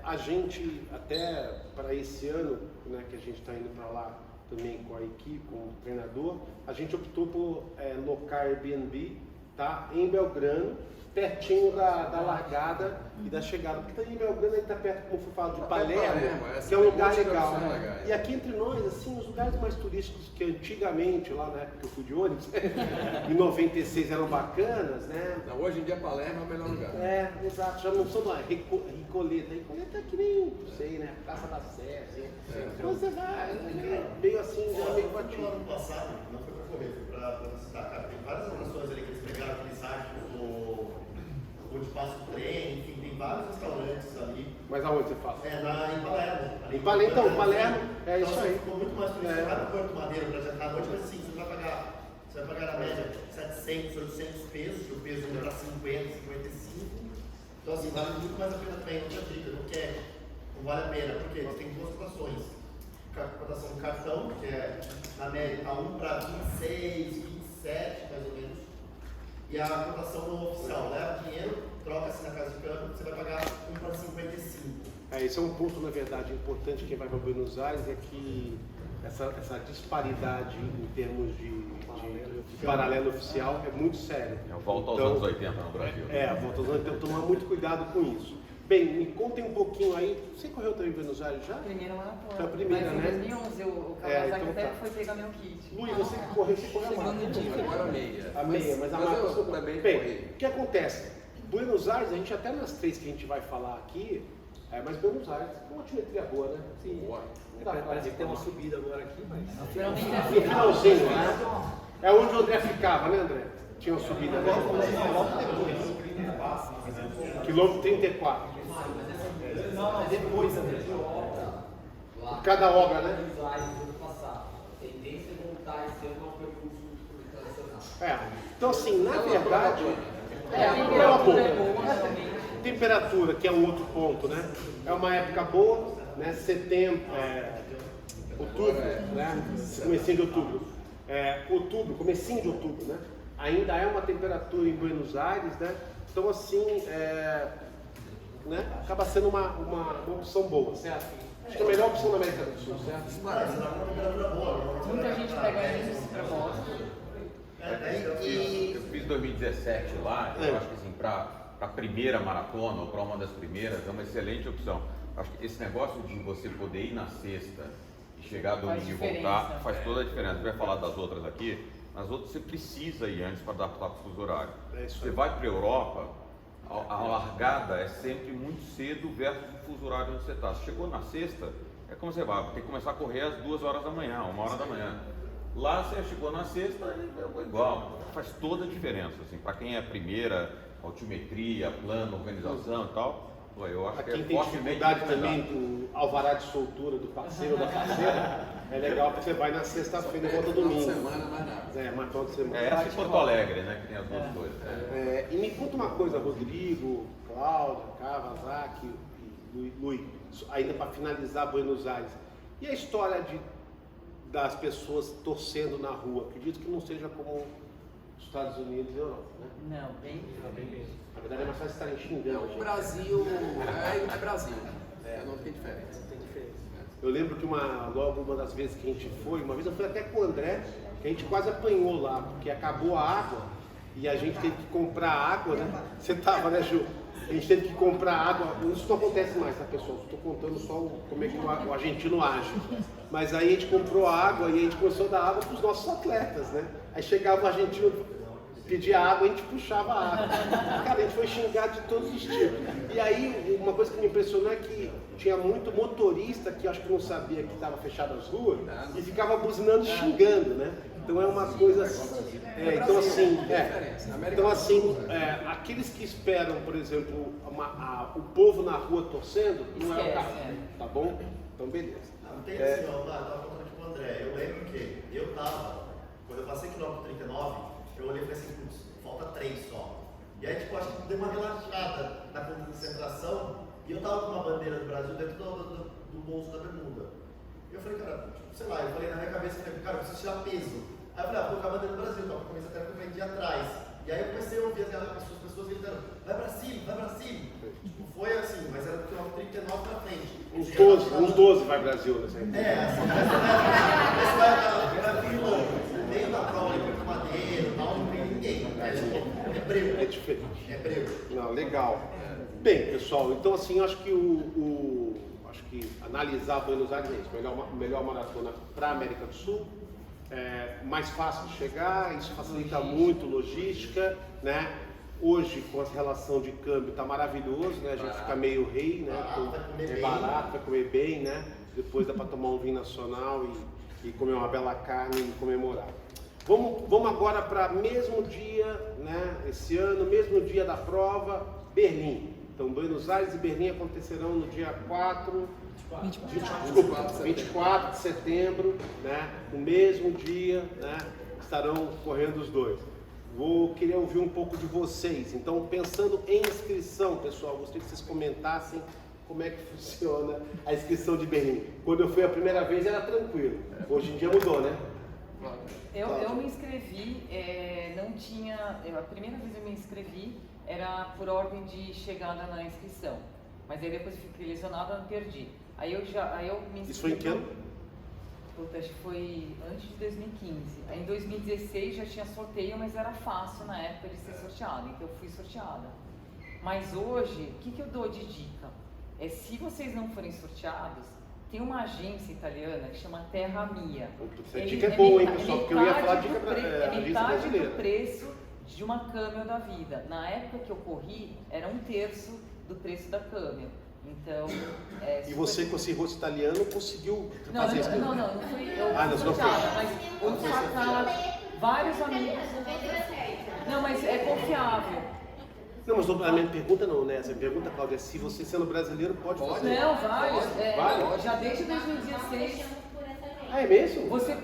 A gente, até para esse ano, né, que a gente está indo para lá também com a equipe, com o treinador, a gente optou por locar Airbnb, tá? Em Belgrano, pertinho da largada e da chegada, porque também em Belgrano está perto, como foi falado, de Palermo, que é um lugar legal, né? E aqui entre nós, assim, os lugares mais turísticos que antigamente, lá na época que eu fui de ônibus, em 96 eram bacanas, né? Não, hoje em dia Palermo é o melhor lugar. Exato, já não sou mais Recoleta. Recoleta é que nem, não sei, né? Praça da Sé, assim. Então você vai, meio assim, já meio batido. No ano passado, não foi para correr, foi para visitar, cara. Tem várias atrações ali que eles pegaram aquele site onde passa o trem, enfim, tem vários restaurantes ali. Mas aonde você fala? Em Palermo. Em Palermo, então, Palermo, é isso aí. Ficou muito mais turístico lá no Porto Madeiro para jantar à noite, mas assim, você vai pagar na média 700, 800 pesos, o peso ainda para 50, 55. Então assim, vale muito mais a pena também, outra dica, não vale a pena, porque tem duas cotações. Cotação do cartão, que é na média está 1 para 26, 27 mais ou menos. E a cotação no oficial, leva dinheiro, troca-se na casa de câmbio, você vai pagar 1 para 55. Esse é um ponto, na verdade, importante. Quem vai para Buenos Aires é que essa disparidade em termos de paralelo oficial é muito séria. Volta aos anos 80 no Brasil. Volta aos anos 80, tomar muito cuidado com isso. Bem, me contem um pouquinho aí. Você correu também em Buenos Aires já? Primeira maratona. Foi a primeira, mas né? em 2011 o Kawasaki até foi pegar meu kit. Luiz, você que correu, você correu a maratona. Agora a meia. A meia, mas a eu maratona também Bem, corri. o que acontece? Buenos Aires, a gente até nas 3 que a gente vai falar aqui, mas Buenos Aires tem uma altimetria boa, né? Sim. Boa. Parece que tem uma subida agora aqui, mas... No finalzinho, né? É onde o André ficava, né, André? Tinha uma subida, né? Quilômetro 34. Não, depois, André. Por cada obra, né? Tendência é voltar esse ano ao percurso tradicional. Então, assim, na verdade, É uma boa. temperatura, que é um outro ponto, né? É uma época boa, né? Setembro, outubro, né? Comecinho de outubro. Outubro, comecinho de outubro, né? Ainda é uma temperatura em Buenos Aires, né? Então, assim, né? Acaba sendo uma opção boa, certo? Acho que é a melhor opção na América do Sul, certo? Muita gente pega isso para Boston. Eu fiz 2017 lá, eu acho que assim, para a primeira maratona ou para uma das primeiras é uma excelente opção. Acho que esse negócio de você poder ir na sexta e chegar domingo e voltar faz toda a diferença. Você vai falar das outras aqui, nas outras você precisa ir antes para adaptar para o fuso horário. Você vai para a Europa, a largada é sempre muito cedo versus o fuso horário onde você está. Chegou na sexta, é como você vai, tem que começar a correr às 2 horas da manhã, 1 hora da manhã. Lá você chegou na sexta, é igual, faz toda a diferença, assim, para quem é a primeira, altimetria, plano, organização e tal, eu acho que quem tem dificuldade também com alvará de soltura do parceiro ou da parceira, é legal porque você vai na sexta-feira e volta domingo. Semana, mais nada. Mais final de semana. Essa em Porto Alegre, né, que tem as duas coisas. E me conta uma coisa, Rodrigo, Cláudia, Kawasaki e Luiz, ainda para finalizar Buenos Aires. E a história das pessoas torcendo na rua? Acredito que não seja como os Estados Unidos e Europa, né? Não, bem mesmo. Na verdade é mais fácil estarem xingando. O Brasil é Brasil. Não tem diferença. Eu lembro que logo uma das vezes que a gente foi, uma vez eu fui até com o André, que a gente quase apanhou lá, porque acabou a água e a gente teve que comprar água, né? Você tava, né, Ju? A gente teve que comprar água, isso não acontece mais, tá, pessoal? Estou contando só como é que o argentino age. Mas aí a gente comprou água e a gente começou a dar água para os nossos atletas, né? Aí chegava o argentino, pedia água, a gente puxava a água. Cara, a gente foi xingado de todos os tipos. E aí, uma coisa que me impressionou é que tinha muito motorista que acho que não sabia que estava fechado as ruas e ficava buzinando, xingando, né? Então é uma coisa assim. Então assim, aqueles que esperam, por exemplo, o povo na rua torcendo, não é o caso, tá bom? Então beleza. Não tem assim, ó, eu tava contando aqui com o André, eu lembro que eu tava, quando eu passei quilômetro 39, eu olhei e falei assim, putz, falta 3 só. E aí, tipo, acho que deu uma relaxada na concentração e eu tava com uma bandeira do Brasil dentro do bolso da bermuda. E eu falei, cara, tipo, sei lá, eu falei na minha cabeça, cara, eu preciso tirar peso. Aí eu falei, vou colocar a bandeira do Brasil, então eu comecei até a competir atrás. E aí eu comecei a ouvir as pessoas gritando, vai pra cima, vai pra cima. Tipo, foi assim, mas era do quilômetro 39 pra frente. Uns 12 vai Brasil nessa aí. Assim, mas vai fila, no meio da prova, ali com madeira e tal, não tem ninguém. É breu. É diferente. É breu. Não, legal. Bem, pessoal, então assim, eu acho que acho que analisar Buenos Aires é isso, melhor maratona para a América do Sul, mais fácil de chegar, isso facilita muito logística, né? Hoje, com a relação de câmbio, tá maravilhoso, né? A gente fica meio rei, né? Barato, vai comer bem, né? Depois dá para tomar um vinho nacional e comer uma bela carne e comemorar. Vamos agora para mesmo dia, né? Esse ano, mesmo dia da prova, Berlim. Então, Buenos Aires e Berlim acontecerão no dia 24 de setembro, né? No mesmo dia, né? Estarão correndo os dois. Queria ouvir um pouco de vocês. Então, pensando em inscrição, pessoal, gostaria que vocês comentassem como é que funciona a inscrição de Berlim. Quando eu fui a primeira vez era tranquilo. Hoje em dia mudou, né? Eu me inscrevi, a primeira vez eu me inscrevi era por ordem de chegada na inscrição, mas aí depois eu fiquei lesionada e perdi. Aí eu me inscrevi. Isso foi em que ano? Acho que foi antes de 2015. Aí em 2016 já tinha sorteio, mas era fácil na época de ser sorteada, então eu fui sorteada. Mas hoje, o que eu dou de dica? Se vocês não forem sorteados, tem uma agência italiana que chama Terra Mia. Essa dica é boa, hein, pessoal? Porque eu ia falar dica é metade do preço de uma Camel da vida. Na época que eu corri, era 1/3 do preço da Camel. Então, e você com esse rosto italiano conseguiu fazer isso? Não fui eu sorteada, mas outros sorteados, vários amigos. Não, mas é confiável. Não, mas a minha pergunta não, né? Essa pergunta, Cláudia, se você sendo brasileiro pode fazer. Não, vários. Já desde 2016. Ah, é mesmo? Você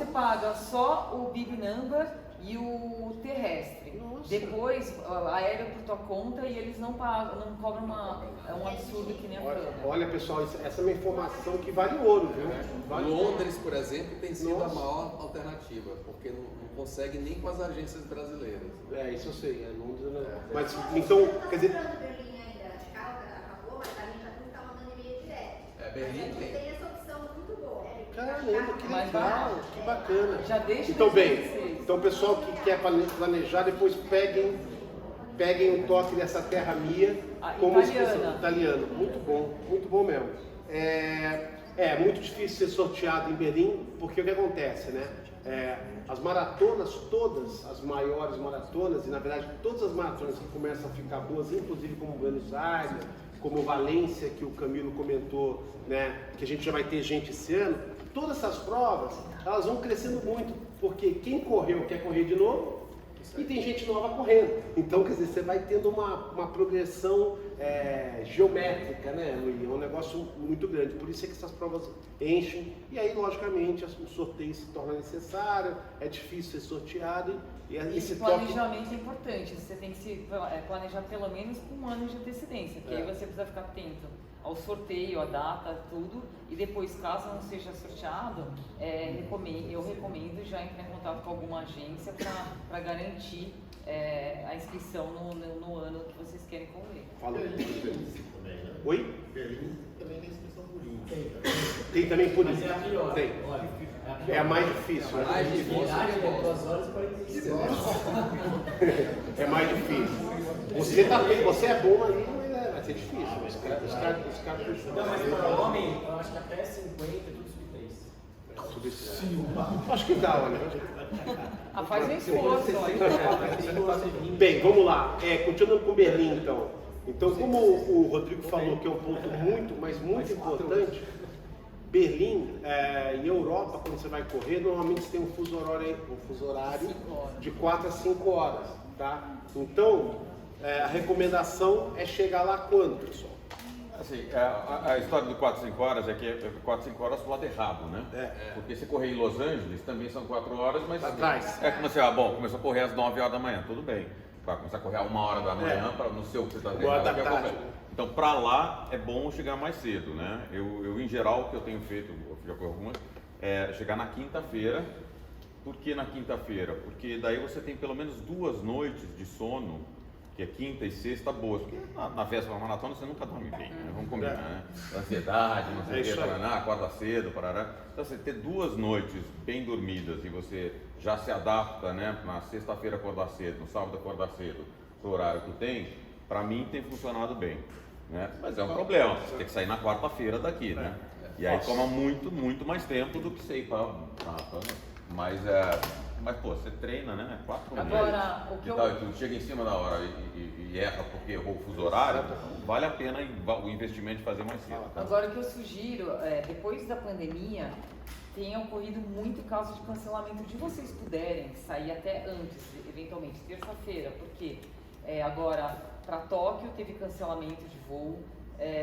paga só o Big Number e o terrestre. Nossa. Depois, aéreo por tua conta e eles não pagam, não cobram um absurdo que nem a Câmara. Olha, pessoal, essa é uma informação que vale ouro, viu? Vale Londres, por exemplo, tem sido a maior alternativa, porque não consegue nem com as agências brasileiras. Isso eu sei, Londres não. Mas, então, quer dizer... Berlim ainda, acabou, mas a gente já não está mandando e-mail direto. Berlim tem essa opção muito boa. Caramba, que legal, que bacana. Já desde então, 2016. Bem, então o pessoal que quer planejar, depois peguem um toque dessa Terra Mia como italiano. Muito bom mesmo. É muito difícil ser sorteado em Berlim, porque o que acontece, né? As maratonas, todas as maiores maratonas, e na verdade todas as maratonas que começam a ficar boas, inclusive como Buenos Aires, como Valência, que o Camilo comentou, né, que a gente já vai ter gente esse ano, todas essas provas, elas vão crescendo muito, porque quem correu quer correr de novo, e tem gente nova correndo. Então, quer dizer, você vai tendo uma progressão geométrica, né, Luiz? É um negócio muito grande. Por isso é que essas provas enchem. E aí, logicamente, o sorteio se torna necessário, é difícil ser sorteado. E esse planejamento é importante. Você tem que se planejar pelo menos com 1 ano de antecedência, porque aí você precisa ficar atento ao sorteio, a data, tudo. E depois, caso não seja sorteado, eu recomendo já entrar em contato com alguma agência para garantir a inscrição no ano que vocês querem correr. Falou. Também, né? Oi? Berlim também tem inscrição por índio. Tem também por Mas é a pior. Tem. Olha, É a mais difícil. É mais difícil. 2 horas e 45 minutos. É mais difícil. Você é bom ali, mas vai ser difícil. Os caras Não, mas para homem, eu acho que até 50 é tudo sub-3. ver se acho que dá, olha. Faz um esforço, olha. Bem, vamos lá. Continuando com Berlim, então. Então, como o Rodrigo falou que é um ponto muito importante, Berlim, em Europa, quando você vai correr, normalmente você tem um fuso horário de 4 a 5 horas, tá? Então, a recomendação é chegar lá quando, pessoal? Assim, a história do 4, 5 horas é que é 4, 5 horas do lado errado, né? Porque se correr em Los Angeles também são 4 horas, mas atrás. É como assim, começou a correr às 9 horas da manhã, tudo bem. Vai começar a correr às 1 hora da manhã, no seu que você está treinando. Então, para lá é bom chegar mais cedo, né? Eu em geral, o que eu tenho feito, eu já corri algumas, é chegar na quinta-feira. Por que na quinta-feira? Porque daí você tem pelo menos 2 noites de sono, que é quinta e sexta, boas. Porque na véspera da maratona você nunca dorme bem, né? Vamos combinar, né? Ansiedade, não sei o que, paraná, acorda cedo, parará. Então você ter 2 noites bem dormidas e você já se adapta, né? Na sexta-feira acordar cedo, no sábado acordar cedo, pro horário que tem, para mim tem funcionado bem, né? Mas é um problema, você tem que sair na quarta-feira daqui, né? E aí toma muito mais tempo do que você ir para mas pô, você treina, né? 4 meses. Agora, tu chega em cima da hora e erra porque errou o fuso horário, vale a pena o investimento de fazer mais cedo. Agora, o que eu sugiro, depois da pandemia, tem ocorrido muito caso de cancelamento de vocês puderem sair até antes, eventualmente, terça-feira, porque agora, para Tóquio, teve cancelamento de voo.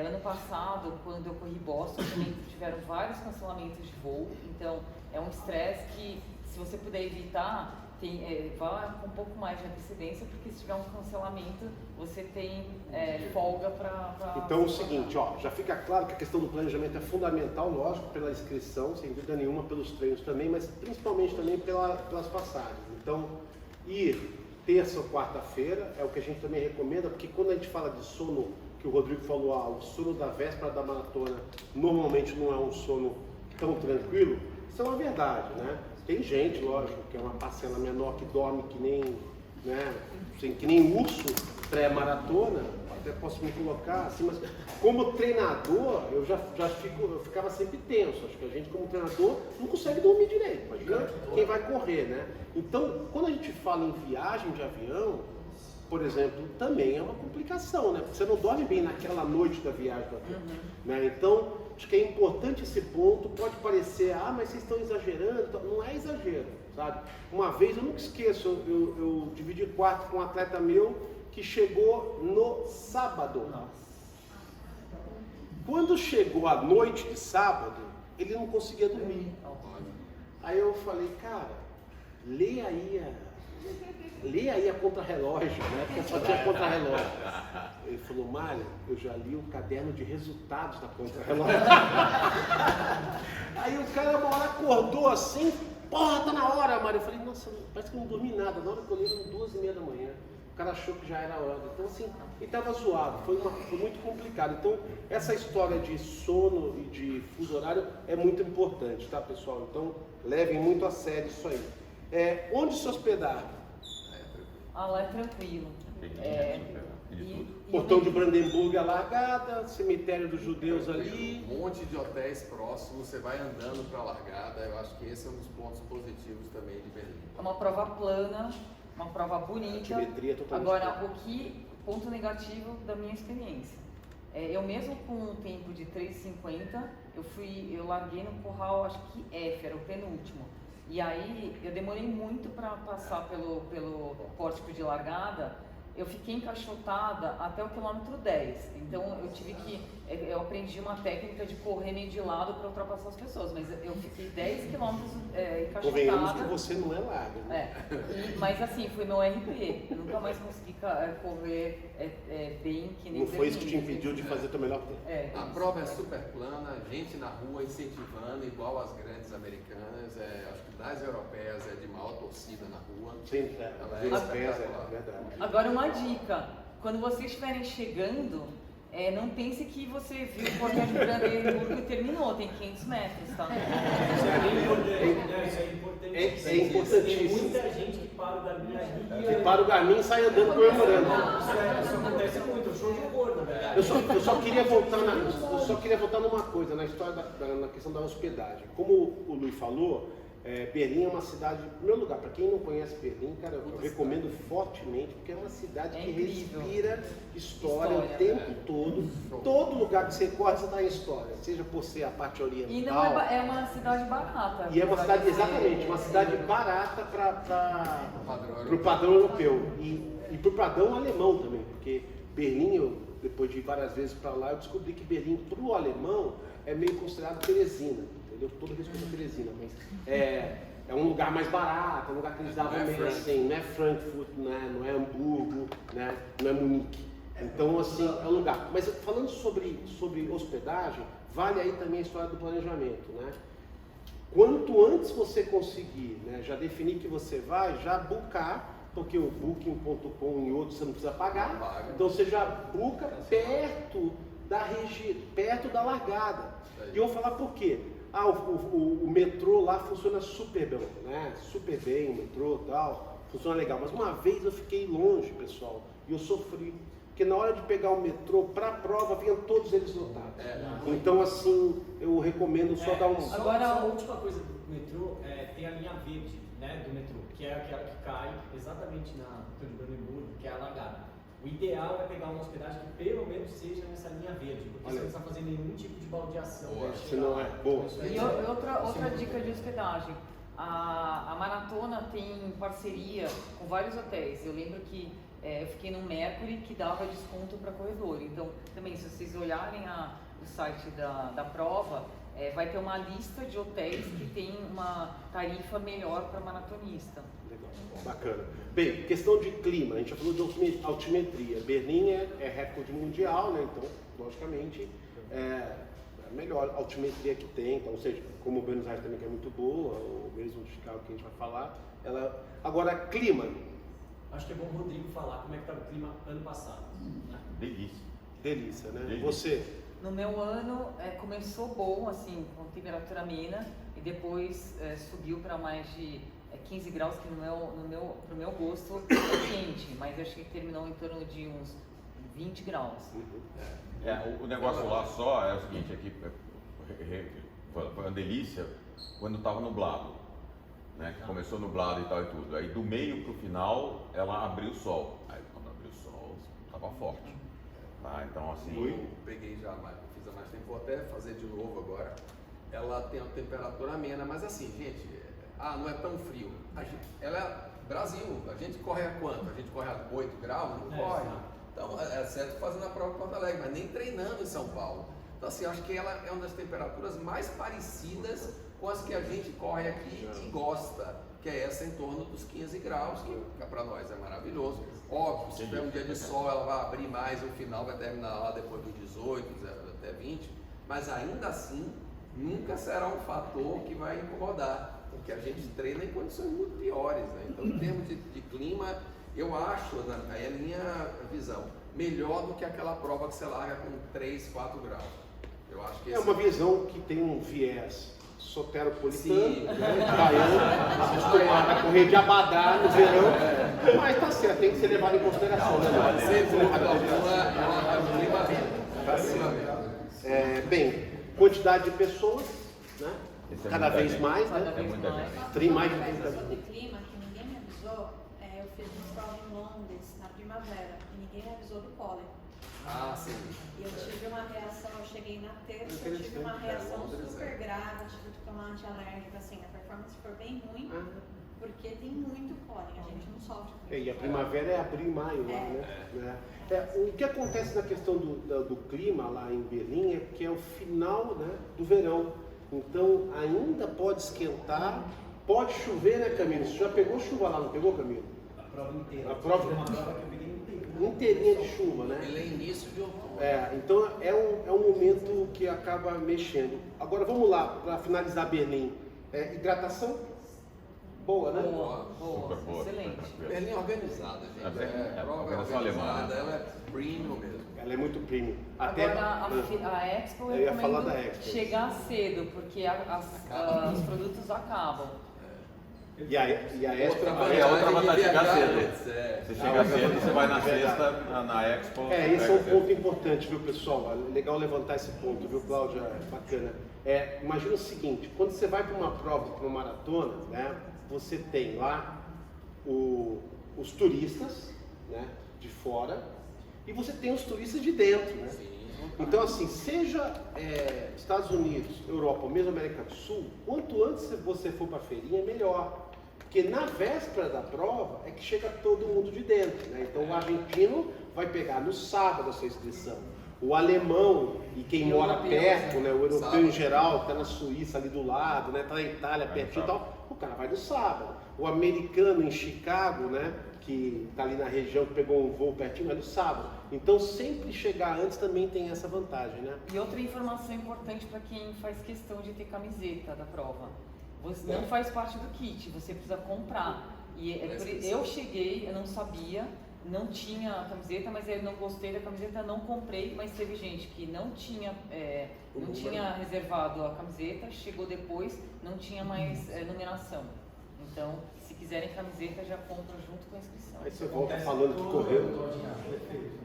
Ano passado, quando eu corri Boston, também tiveram vários cancelamentos de voo, então é um estresse que, se você puder evitar, vá com um pouco mais de antecedência, porque se tiver um cancelamento, você tem folga para... Então é o seguinte, já fica claro que a questão do planejamento é fundamental, lógico, pela inscrição, sem dúvida nenhuma, pelos treinos também, mas principalmente também pelas passagens. Então, ir terça ou quarta-feira é o que a gente também recomenda, porque quando a gente fala de sono, que o Rodrigo falou, o sono da véspera da maratona normalmente não é um sono tão tranquilo, isso é uma verdade, né? Tem gente, lógico, que é uma parcela menor que dorme que nem, né, que nem urso pré-maratona, até posso me colocar assim, mas como treinador eu eu ficava sempre tenso. Acho que a gente como treinador não consegue dormir direito, imagina quem vai correr, né? Então, quando a gente fala em viagem de avião, por exemplo, também é uma complicação, né? Porque você não dorme bem naquela noite da viagem do avião, né? Então, acho que é importante esse ponto. Pode parecer, mas vocês estão exagerando, não é exagero, sabe? Uma vez, eu nunca esqueço, eu dividi quarto com um atleta meu que chegou no sábado. Quando chegou a noite de sábado, ele não conseguia dormir. Aí eu falei, cara, lê aí a contrarrelógio, né? Porque só tinha contrarrelógio. Ele falou, Mário, eu já li o caderno de resultados da contrarrelógio. Aí o cara uma hora acordou assim, porra, tá na hora, Mário. Eu falei, nossa, parece que eu não dormi nada. Na hora que eu li, eram 2h30 da manhã. O cara achou que já era hora. Então assim, ele tava zoado, foi muito complicado. Então, essa história de sono e de fuso horário é muito importante, tá, pessoal? Então, levem muito a sério isso aí. Onde se hospedar? Lá é tranquilo. Portão de Brandenburg, a largada, cemitério dos judeus ali. Um monte de hotéis próximos, você vai andando para a largada. Eu acho que esse é um dos pontos positivos também de Berlim. É uma prova plana, uma prova bonita. Agora, ponto negativo da minha experiência. Eu mesmo com um tempo de 3,50, eu larguei no curral, acho que F, era o penúltimo. E aí eu demorei muito para passar pelo pórtico de largada. Eu fiquei encaixotada até o quilômetro 10. Então eu aprendi uma técnica de correr meio de lado para ultrapassar as pessoas, mas eu fiquei 10 quilômetros encaixotada. Convenhamos que você não é larga, né? Mas assim, foi meu RP. Eu nunca mais consegui correr bem que nem Não foi isso que te impediu de fazer o teu melhor tempo? A prova é super plana, gente na rua incentivando, igual as grandes americanas. Acho que das europeias é de maior torcida na rua. Sim, ela é espetacular. Verdade. Agora uma dica, quando vocês estiverem chegando, não pense que você viu o Porto de Brandenburgo e terminou, tem 500 metros, tá? Isso é bem importante, né? Isso é importante. É importantíssimo. Tem muita gente que para o Garmin ali. Que para o Garmin e sai andando comemorando. Isso acontece muito, é um show de horror, na verdade. Eu só queria voltar numa coisa, na história na questão da hospedagem. Como o Luiz falou, Berlim é uma cidade, em primeiro lugar, para quem não conhece Berlim, cara, eu recomendo fortemente, porque é uma cidade que respira história o tempo todo. Todo lugar que você corre, você está em história, seja por ser a parte oriental. E não é uma cidade barata. E é uma cidade, exatamente, uma cidade barata para o padrão europeu e para o padrão alemão também, porque Berlim, depois de ir várias vezes para lá, eu descobri que Berlim, para o alemão, é meio considerado Teresina. Entendeu? Todo respeito a Teresina, mas é um lugar mais barato, é um lugar que eles davam meio assim, não é Frankfurt, não é Hamburgo, né? Não é Munique. Então, assim, é um lugar. Mas falando sobre hospedagem, vale aí também a história do planejamento, né? Quanto antes você conseguir, né, já definir que você vai, já buscar, porque o Booking.com e outros você não precisa pagar, então você já busca perto da região, perto da largada. E eu vou falar por quê. O metrô lá funciona super bem, né? Super bem, o metrô e tal, funciona legal. Mas uma vez eu fiquei longe, pessoal, e eu sofri. Porque na hora de pegar o metrô para a prova, vinham todos eles lotados. Então, assim, eu recomendo só dar um... Agora, a última coisa do metrô tem a linha verde, né, do metrô, que é aquela que cai exatamente na Torre de Brandenburgo, que é a largada. O ideal é pegar uma hospedagem que pelo menos seja nessa linha verde, porque você não está fazendo nenhum tipo de baldeação. Se não é boa. E outra dica de hospedagem, a Maratona tem parceria com vários hotéis. Eu lembro que eu fiquei no Mercury que dava desconto para corredor. Então, também, se vocês olharem o site da prova, vai ter uma lista de hotéis que tem uma tarifa melhor para maratonista. Legal, bacana. Bem, questão de clima, a gente já falou de altimetria. Berlim é recorde mundial, né? Então, logicamente, é a melhor altimetria que tem. Então, ou seja, como o Buenos Aires também que é muito boa, ou mesmo de Chicago que a gente vai falar. Agora, clima. Acho que é bom o Rodrigo falar como é que estava o clima ano passado. Delícia. Delícia, né? Delícia. Você? No meu ano começou bom, assim, com temperatura amena, e depois subiu para mais de 15 graus, que pro meu gosto é quente, mas eu acho que terminou em torno de uns 20 graus. O negócio lá só é o seguinte, aqui foi uma delícia quando estava nublado, né? Que começou nublado e tal e tudo. Aí do meio pro final ela abriu o sol. Aí quando abriu o sol estava forte. Tá? Então assim. Eu peguei já, fiz a mais tempo, vou até fazer de novo agora. Ela tem uma temperatura amena, mas assim, gente, não é tão frio. Ela é Brasil, a gente corre a quanto? A gente corre a 8 graus? Não corre. Então é certo fazendo a prova em Porto Alegre, mas nem treinando em São Paulo. Então assim, acho que ela é uma das temperaturas mais parecidas com as que a gente corre aqui e gosta, que é essa em torno dos 15 graus, que para nós é maravilhoso. Óbvio, se tiver um dia de sol, ela vai abrir mais, o final vai terminar lá depois dos 18, até 20, mas ainda assim, nunca será um fator que vai incomodar, porque a gente treina em condições muito piores, né? Então, em termos de clima, eu acho, aí é a minha visão, melhor do que aquela prova que você larga com 3, 4 graus. Eu acho que uma visão que tem um viés soteropolitano, baiano, acostumado a correr de abadá no verão, mas tá certo, tem que ser levado em consideração. Bem, quantidade de pessoas, né? Cada vez mais, né? Tem mais de 30 sobre clima, que ninguém me avisou, eu fiz uma prova em Londres, na primavera, e ninguém me avisou do pólen. Sim. E eu tive uma reação, eu cheguei na terça, eu tive uma reação super grave, eu tive que tomar antialérgico, assim, a performance foi bem ruim, porque tem muito pólen, a gente não sofre com E a primavera é abril e maio lá, né? O que acontece na questão do clima lá em Berlim é que é o final, né, do verão. Então ainda pode esquentar, pode chover, né, Camilo? Você já pegou chuva lá, não pegou, Camilo? A prova inteira. A prova inteirinha de chuva, né? Ele é início de outono. Então é um momento que acaba mexendo. Agora vamos lá, para finalizar Berlim. Hidratação? Boa, né? Boa, excelente. Berlim é organizada, gente. Prova organizada, ela é premium mesmo. Ela é muito premium. Até, agora, a Expo eu ia falar da Expo. Chegar cedo, porque os produtos acabam. E a Expo outra vantagem é chegar cedo. Você chega cedo, você vai na sexta, na Expo. Esse é um ponto importante, viu, pessoal? É legal levantar esse ponto, viu, Cláudia? Bacana. Imagina o seguinte, quando você vai para uma prova, para uma maratona, né, você tem lá os turistas, né, de fora, e você tem os turistas de dentro, né? Então, assim, seja Estados Unidos, Europa ou mesmo América do Sul, quanto antes você for para a feirinha, melhor. Porque na véspera da prova é que chega todo mundo de dentro, né? Então o argentino vai pegar no sábado a sua inscrição. O alemão e quem mora perto, né? O europeu em geral, que está na Suíça ali do lado, né? Está na Itália pertinho e tal, o cara vai no sábado. O americano em Chicago, né? Que está ali na região, que pegou um voo pertinho, vai no sábado. Então sempre chegar antes também tem essa vantagem, né? E outra informação importante para quem faz questão de ter camiseta da prova. Você não faz parte do kit, você precisa comprar. E eu cheguei, eu não sabia, não tinha camiseta, mas eu não gostei da camiseta, não comprei, mas teve gente que não tinha reservado a camiseta, chegou depois, não tinha mais numeração. Então, se quiserem camiseta, já compra junto com a inscrição. Aí você volta falando que correu.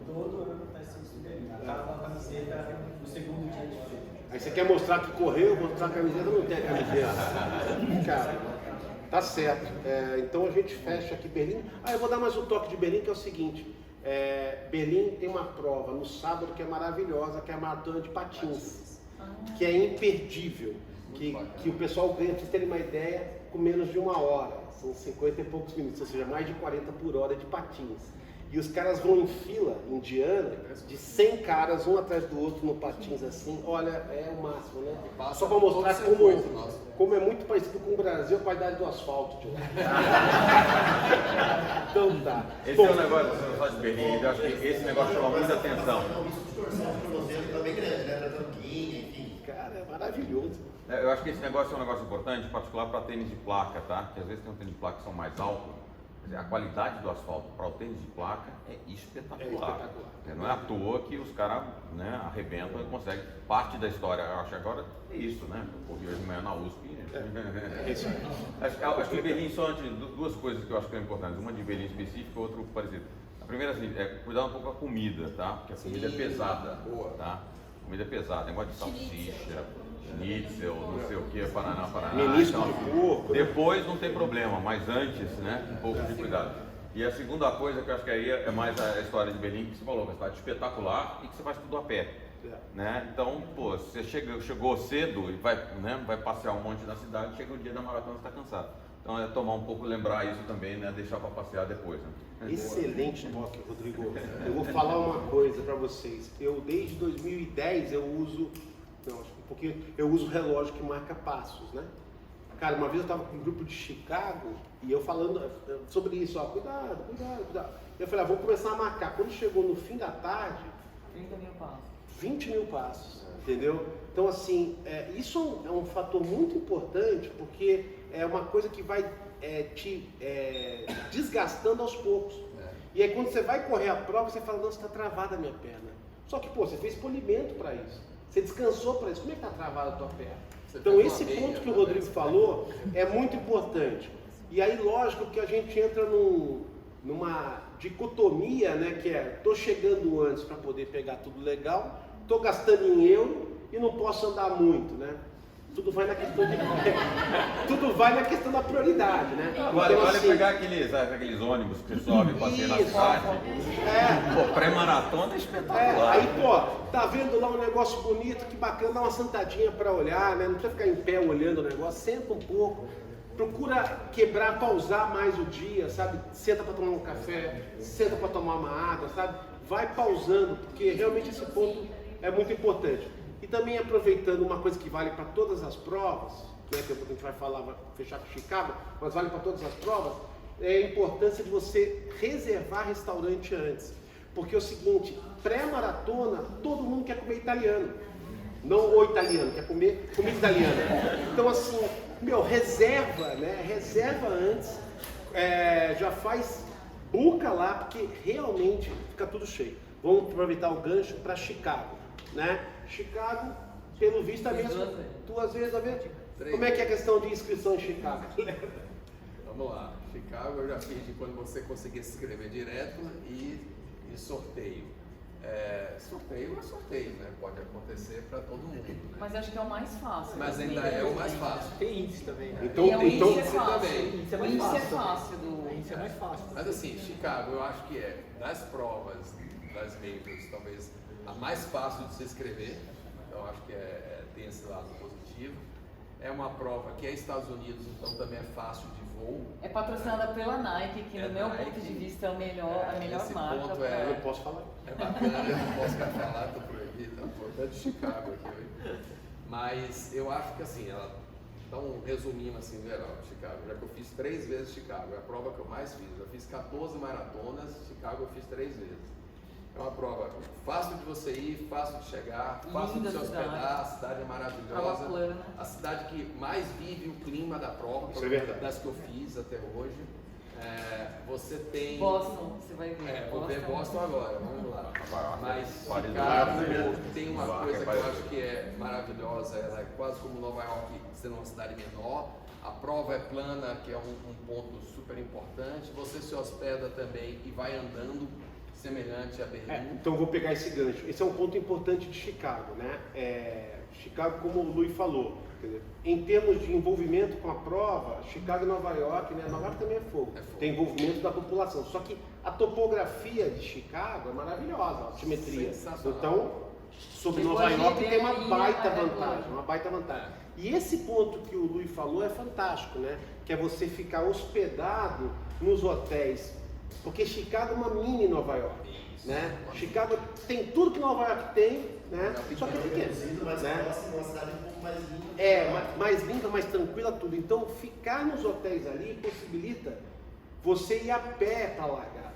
Todo ano acontece isso dele. Acaba a camiseta no segundo dia de feira. Aí você quer mostrar que correu, mostrar a camiseta, não tem a camiseta. Cara, tá certo. Então a gente fecha aqui Berlim. Eu vou dar mais um toque de Berlim, que é o seguinte. Berlim tem uma prova no sábado que é maravilhosa, que é a maratona de patins. Que é imperdível. Que o pessoal ganha, pra vocês terem uma ideia, com menos de 1 hora. São 50 e poucos minutos, ou seja, mais de 40 por hora de patins. E os caras vão em fila indiana, de 100 caras, um atrás do outro no patins assim. Olha, é o máximo, né? Só para mostrar como é muito parecido com o Brasil, a qualidade do asfalto de lá. Então tá. Esse é um negócio, você não fala de Berlim, eu acho que esse negócio chama muita atenção. O risco de torção de tornozelo também grande, né? Pra tanquinha, enfim. Cara, é maravilhoso. Eu acho que esse negócio é um negócio importante, em particular para tênis de placa, tá? Porque às vezes tem um tênis de placa que são mais altos. A qualidade do asfalto para o tênis de placa é espetacular. Não é à toa que os caras, né, arrebentam e conseguem. Parte da história, eu acho agora é isso, né? Eu corri hoje de manhã na USP. Isso aí. Acho que em Berlim só antes, duas coisas que eu acho que são importantes. Uma de Berlim específica, outra parecido. A primeira assim, é cuidar um pouco com a comida, tá? Porque a comida é pesada. Tá? A comida é pesada, negócio de salsicha. Schnitzel, não sei o que, Paraná. Menisco de porco. Depois não tem problema, mas antes, né, um pouco de cuidado. E a segunda coisa que eu acho que aí é mais a história de Berlim, que você falou, uma cidade espetacular e que você faz tudo a pé. Né? Então, pô, você chegou cedo e vai passear um monte na cidade, chega o dia da maratona e está cansado. Então é tomar um pouco, lembrar isso também, né, deixar para passear depois. Né? Excelente toque, Rodrigo. Eu vou falar uma coisa para vocês. Eu desde 2010 eu uso relógio que marca passos, né? Cara, uma vez eu estava com um grupo de Chicago e eu falando sobre isso, ó, cuidado. Eu falei, vou começar a marcar. Quando chegou no fim da tarde, 30 mil passos. 20 mil passos, entendeu? Então, assim, isso é um fator muito importante porque é uma coisa que vai te desgastando aos poucos. E aí, quando você vai correr a prova, você fala, nossa, está travada a minha perna. Só que, pô, você fez polimento para isso. Você descansou para isso. Como é que está travada a tua perna? Então, esse ponto que o Rodrigo falou é muito importante. E aí, lógico que a gente entra numa dicotomia, né? Que tô chegando antes para poder pegar tudo legal, tô gastando em euro e não posso andar muito, né? Tudo vai na questão da prioridade, né? Vale pegar aqueles ônibus que você sobe para ter na cidade. Pô, pré-maratona é espetacular. Aí, pô, tá vendo lá um negócio bonito, que bacana, dá uma sentadinha para olhar, né? Não precisa ficar em pé olhando o negócio, senta um pouco. Procura quebrar, pausar mais o dia, sabe? Senta para tomar um café, senta para tomar uma água, sabe? Vai pausando, porque realmente esse ponto é muito importante. E também aproveitando uma coisa que vale para todas as provas, que a gente vai falar, vai fechar com Chicago, mas vale para todas as provas, é a importância de você reservar restaurante antes. Porque é o seguinte, pré-maratona, todo mundo quer comer italiano. Não o italiano, quer comer comida italiana. Então assim, reserva, né? Reserva antes, já faz Buca lá, porque realmente fica tudo cheio. Vamos aproveitar o gancho para Chicago, né? Chicago, pelo visto, é mesmo. 2 vezes, a ver? Como é que é a questão de inscrição em Chicago? Vamos lá. Chicago eu já fiz de quando você conseguir se inscrever direto e sorteio. Sorteio é sorteio, né? Pode acontecer para todo mundo. Né? Mas acho que é o mais fácil. Mas ainda é o mais fácil. Tem índice também, né? Então, o índice é fácil. também. O índice é O mais índice é fácil. fácil O índice é mais fácil. Mas assim, Chicago eu acho que é das provas das majors, talvez a mais fácil de se inscrever. Então acho que tem esse lado positivo. É uma prova que é Estados Unidos, então também é fácil de voo. É patrocinada pela Nike, que no meu Nike. ponto de vista é a melhor Esse marca. ponto pra- Eu posso falar? É bacana, eu não posso falar, estou proibido, estou de Chicago aqui. Viu? Mas eu acho que assim, então resumindo assim, em geral, Chicago, já que eu fiz 3 vezes Chicago, é a prova que eu mais fiz. Eu fiz 14 maratonas, Chicago eu fiz 3 vezes. É uma prova fácil de você ir, fácil de chegar, fácil Linda de se hospedar, cidade. a cidade é Prova maravilhosa. plana. A cidade que mais vive o clima da prova, Isso é verdade. das que eu fiz até hoje. Você tem. Boston, você vai ver. Vou ver Boston agora, vamos lá. Mas Pode Chicago tem uma coisa que eu acho que é maravilhosa, ela é quase como Nova York, sendo uma cidade menor. A prova é plana, que é um ponto super importante. Você se hospeda também e vai andando, semelhante a Berlim. Então vou pegar esse gancho. Esse é um ponto importante de Chicago, né? Chicago, como o Luiz falou, quer dizer, em termos de envolvimento com a prova, Chicago e Nova York, né? Nova York também é fogo. Tem envolvimento da população. Só que a topografia de Chicago é maravilhosa, a altimetria. Então, sobre Nova York tem uma baita vantagem, E esse ponto que o Luiz falou é fantástico, né? Que é você ficar hospedado nos hotéis. Porque Chicago é uma mini Nova York, né? Chicago tem tudo que Nova York tem, né? Só que é pequeno, mais né? próximo, uma cidade um pouco mais limpa. Mais limpa, mais tranquila, tudo. Então, ficar nos hotéis ali possibilita você ir a pé para a largada.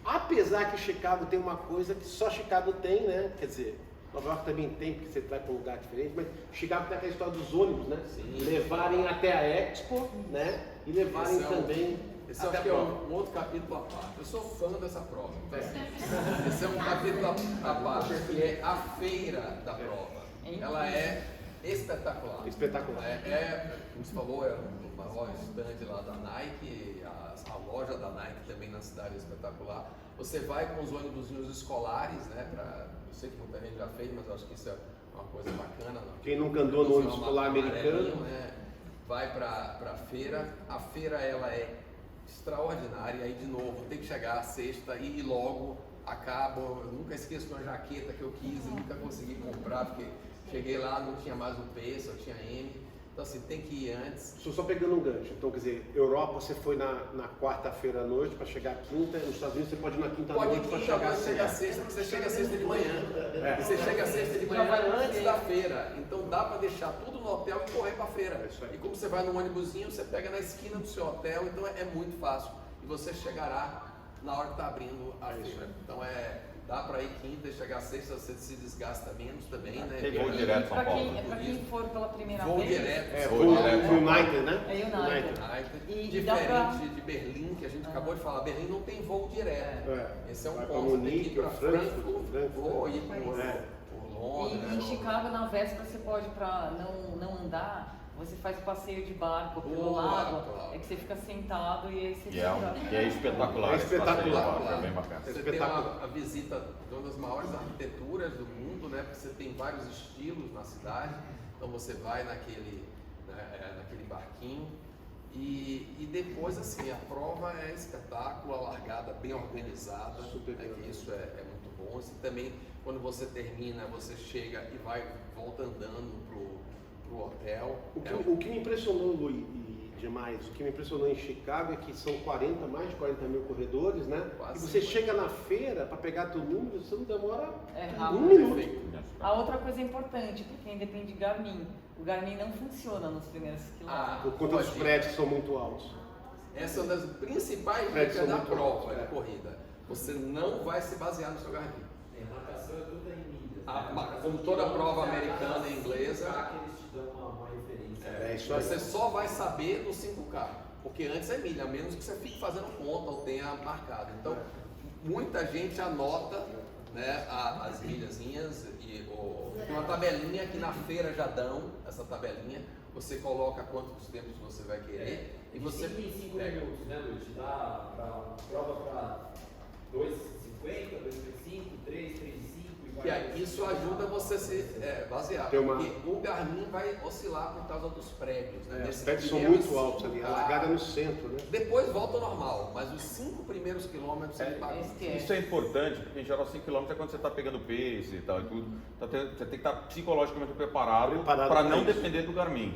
Apesar que Chicago tem uma coisa que só Chicago tem, né? Quer dizer, Nova York também tem, porque você vai para um lugar diferente, mas Chicago tem aquela história dos ônibus, né? Sim. Levarem até a Expo, né? E levarem também. Esse acho que é um outro capítulo à parte. Eu sou fã dessa prova. Então, esse é um capítulo à parte, que é a feira da prova. Ela é espetacular. Espetacular. Como você falou, é o maior stand lá da Nike, a loja da Nike também na cidade é espetacular. Você vai com os ônibusinhos escolares, né? Eu sei que muita gente já fez, mas eu acho que isso é uma coisa bacana. Quem nunca andou no ônibus escolar americano, né? Vai para a feira. A feira ela é extraordinária. Aí de novo tem que chegar à sexta e logo acaba. Eu nunca esqueço de uma jaqueta que eu quis e nunca consegui comprar porque cheguei lá, não tinha mais o P, só tinha M. Então assim, tem que ir antes. Estou só pegando um gancho. Então, quer dizer, Europa você foi na quarta-feira à noite para chegar quinta, nos Estados Unidos você pode ir na quinta-noite para chegar sexta, porque você chega sexta de manhã. Você chega sexta de manhã antes da feira. Então dá para deixar tudo no hotel e correr para a feira. E como você vai no ônibusinho, você pega na esquina do seu hotel, então é muito fácil. E você chegará na hora que está abrindo a feira. Então dá para ir quinta e chegar sexta, você se desgasta menos também, né? Voo direto São Paulo. Para quem for pela primeira Voo vez. direto. Voo direto. United, né? É United. Diferente de Berlim, que a gente acabou de falar. Berlim não tem voo direto. Esse é um Vai pra ponto. Você tem que ir Munique, para Frankfurt, ou ir por Londres. E em Chicago, na véspera, você pode, para não andar, você faz o passeio de barco pelo lago, é que você fica sentado e aí você fica... é espetacular. É espetacular. É bem bacana. Você tem a visita de uma das maiores arquiteturas do mundo, né? Porque você tem vários estilos na cidade. Então você vai naquele barquinho e depois assim, a prova é espetáculo, a largada bem organizada. Que isso é muito bom. E também quando você termina, você chega e volta andando pro hotel. O que me impressionou, Luiz, demais, o que me impressionou em Chicago é que são mais de 40 mil corredores, né? Quase e você 50. chega na feira para pegar teu número, você não demora rápido. 1 minuto. A outra coisa importante, para quem depende de Garmin, o Garmin não funciona nos primeiros quilômetros. Por conta dos prédios são muito altos. Essa é uma das principais dicas da prova da corrida. Você não vai se basear no seu Garmin. Marcação é tudo em mídia. Como toda prova americana e inglesa, Que eles te dão uma referência. você só vai saber no 5K. Porque antes é milha, a menos que você fique fazendo conta ou tenha marcado. Então, muita gente anota, né, as milhazinhas e tem uma tabelinha que na feira já dão, essa tabelinha, você coloca quantos tempos você vai querer e você 5 em 5 minutos, né, Luiz? Dá prova para 2,50, 2,35, 3, 3,5 e vai. E aí, isso ajuda você a se basear, porque o Garmin vai oscilar por causa dos prédios. Né? Os prédios são muito altos ali, a largada é no centro, né? Depois volta ao normal, mas os 5 primeiros quilômetros Isso é importante, porque em geral 5 km é quando você está pegando pace e tal e tudo. Você tem que estar psicologicamente preparado para não depender do Garmin.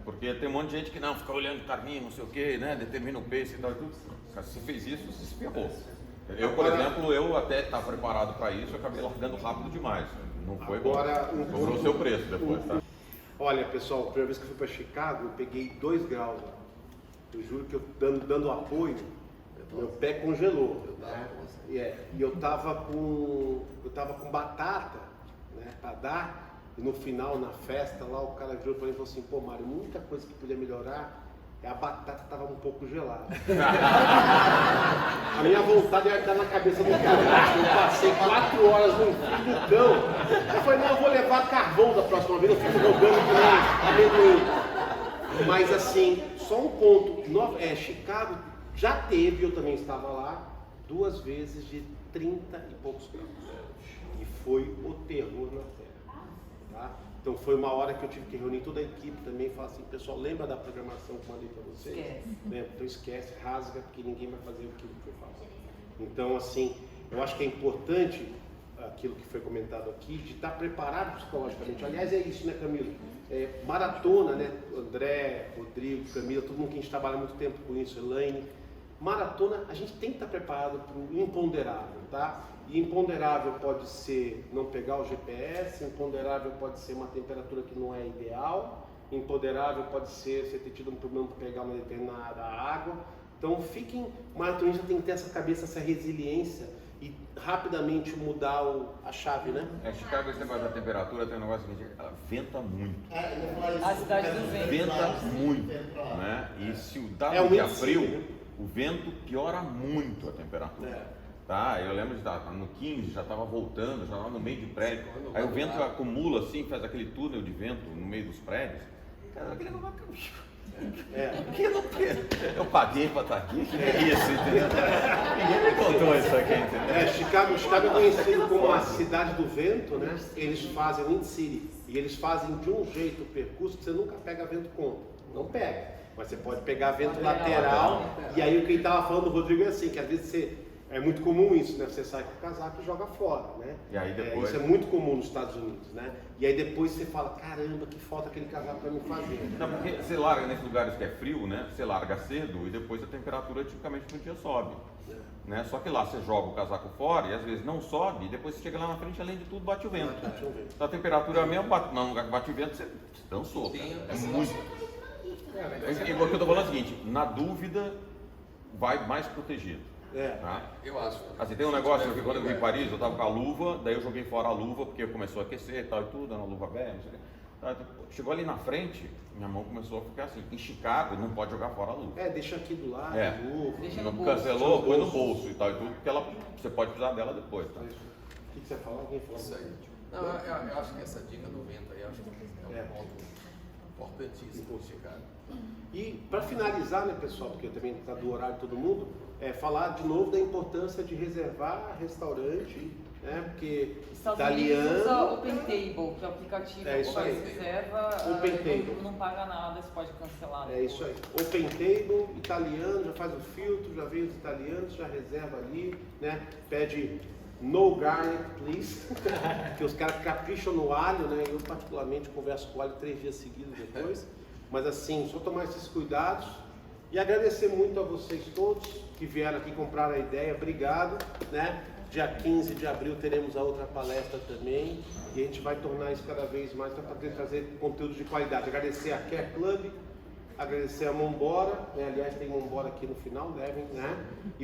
Porque tem um monte de gente que não, fica olhando o Garmin, não sei o que, né? Determina o pace e tal e tudo. Se você fez isso, você se ferrou. Eu, por exemplo, eu até estava preparado para isso, eu acabei largando rápido demais. Não foi bom. Cobrou o seu preço depois, tá? Olha, pessoal, a primeira vez que eu fui para Chicago, eu peguei 2 graus. Eu juro que eu dando apoio, meu pé congelou. Né? E eu tava com batata, né, para dar. E no final, na festa, lá o cara virou para mim e falou assim: pô, Mário, a única coisa que podia melhorar é a batata estava um pouco gelada. A minha vontade era estar na cabeça do cara. Eu passei 4 horas no fio do cão. Eu falei, não, eu vou levar carvão da próxima vez, eu fico jogando que nem amendoim. Mas assim, só um ponto. Chicago já teve, eu também estava lá, 2 vezes de 30 e poucos graus. E foi o terror na terra. Tá? Então foi uma hora que eu tive que reunir toda a equipe também e falar assim, pessoal, lembra da programação que eu mandei para vocês? Esquece. Então esquece, rasga, porque ninguém vai fazer aquilo que eu faço. Então assim, eu acho que é importante aquilo que foi comentado aqui, de estar preparado psicologicamente. Aliás, é isso, né, Camilo? Maratona, né? André, Rodrigo, Camila, todo mundo que a gente trabalha muito tempo com isso, Elaine. Maratona, a gente tem que estar preparado para o imponderável, tá? E imponderável pode ser não pegar o GPS, imponderável pode ser uma temperatura que não é ideal, imponderável pode ser você ter tido um problema para pegar uma determinada água. Então o maratonista tem que ter essa cabeça, essa resiliência e rapidamente mudar a chave, né? Chicago, esse negócio da temperatura tem um negócio que ela venta muito. A cidade do vento. Venta muito, né? E se dá um dia frio, o vento piora muito a temperatura. Tá? Eu lembro de estar no 15, já estava voltando, já estava no meio de prédio. Aí o vento acumula assim, faz aquele túnel de vento no meio dos prédios. Cara, aquele negócio. Eu paguei para estar aqui, que é isso, entendeu? Ninguém me contou isso aqui, entendeu? Chicago é conhecido como a cidade do vento, né? Eles fazem Wind City e eles fazem de um jeito o percurso que você nunca pega vento contra. Não pega, mas você pode pegar vento lateral. E aí o que ele estava falando, Rodrigo, é assim, que às vezes é muito comum isso, né? Você sai com o casaco e joga fora, né? E aí depois... isso é muito comum nos Estados Unidos, né? E aí depois você fala, caramba, que falta aquele casaco para me fazer. Não, porque você larga nesses lugares que é frio, né? Você larga cedo e depois a temperatura tipicamente no dia sobe. Né? Só que lá você joga o casaco fora e às vezes não sobe e depois você chega lá na frente, além de tudo, bate o vento. Então a temperatura é a mesma, no lugar que bate o vento, você dançou. É muito. E o que eu estou falando é o seguinte, na dúvida, vai mais protegido. Tá? Eu acho. Assim, tem um negócio que quando eu vim em Paris, eu estava com a luva, daí eu joguei fora a luva porque começou a aquecer e tal e tudo, era uma luva velha, não sei o que. Chegou ali na frente, minha mão começou a ficar assim. Em Chicago, não pode jogar fora a luva. Deixa aqui do lado, luva. Não cancelou, põe no bolso e tal e tudo, porque você pode precisar dela depois. Tá? O que você falou? Alguém falou? Isso aí. Não, eu acho que essa dica do vento aí, acho que é um ponto importantíssimo de Chicago. E para finalizar, né, pessoal, porque também está do horário todo mundo, falar de novo da importância de reservar restaurante, né, porque italiano usa OpenTable, que é o aplicativo que você reserva, não paga nada, você pode cancelar. É isso aí. OpenTable, italiano, já faz o filtro, já vem os italianos, já reserva ali, né, pede no garlic, please, que os caras capricham no alho, né, eu particularmente converso com o alho 3 dias seguidos depois. Mas assim, só tomar esses cuidados e agradecer muito a vocês todos que vieram aqui comprar a ideia. Obrigado, né? Dia 15 de abril teremos a outra palestra também e a gente vai tornar isso cada vez mais para poder trazer conteúdo de qualidade. Agradecer a Care Club, agradecer a Mombora, né? Aliás tem Mombora aqui no final, devem, né?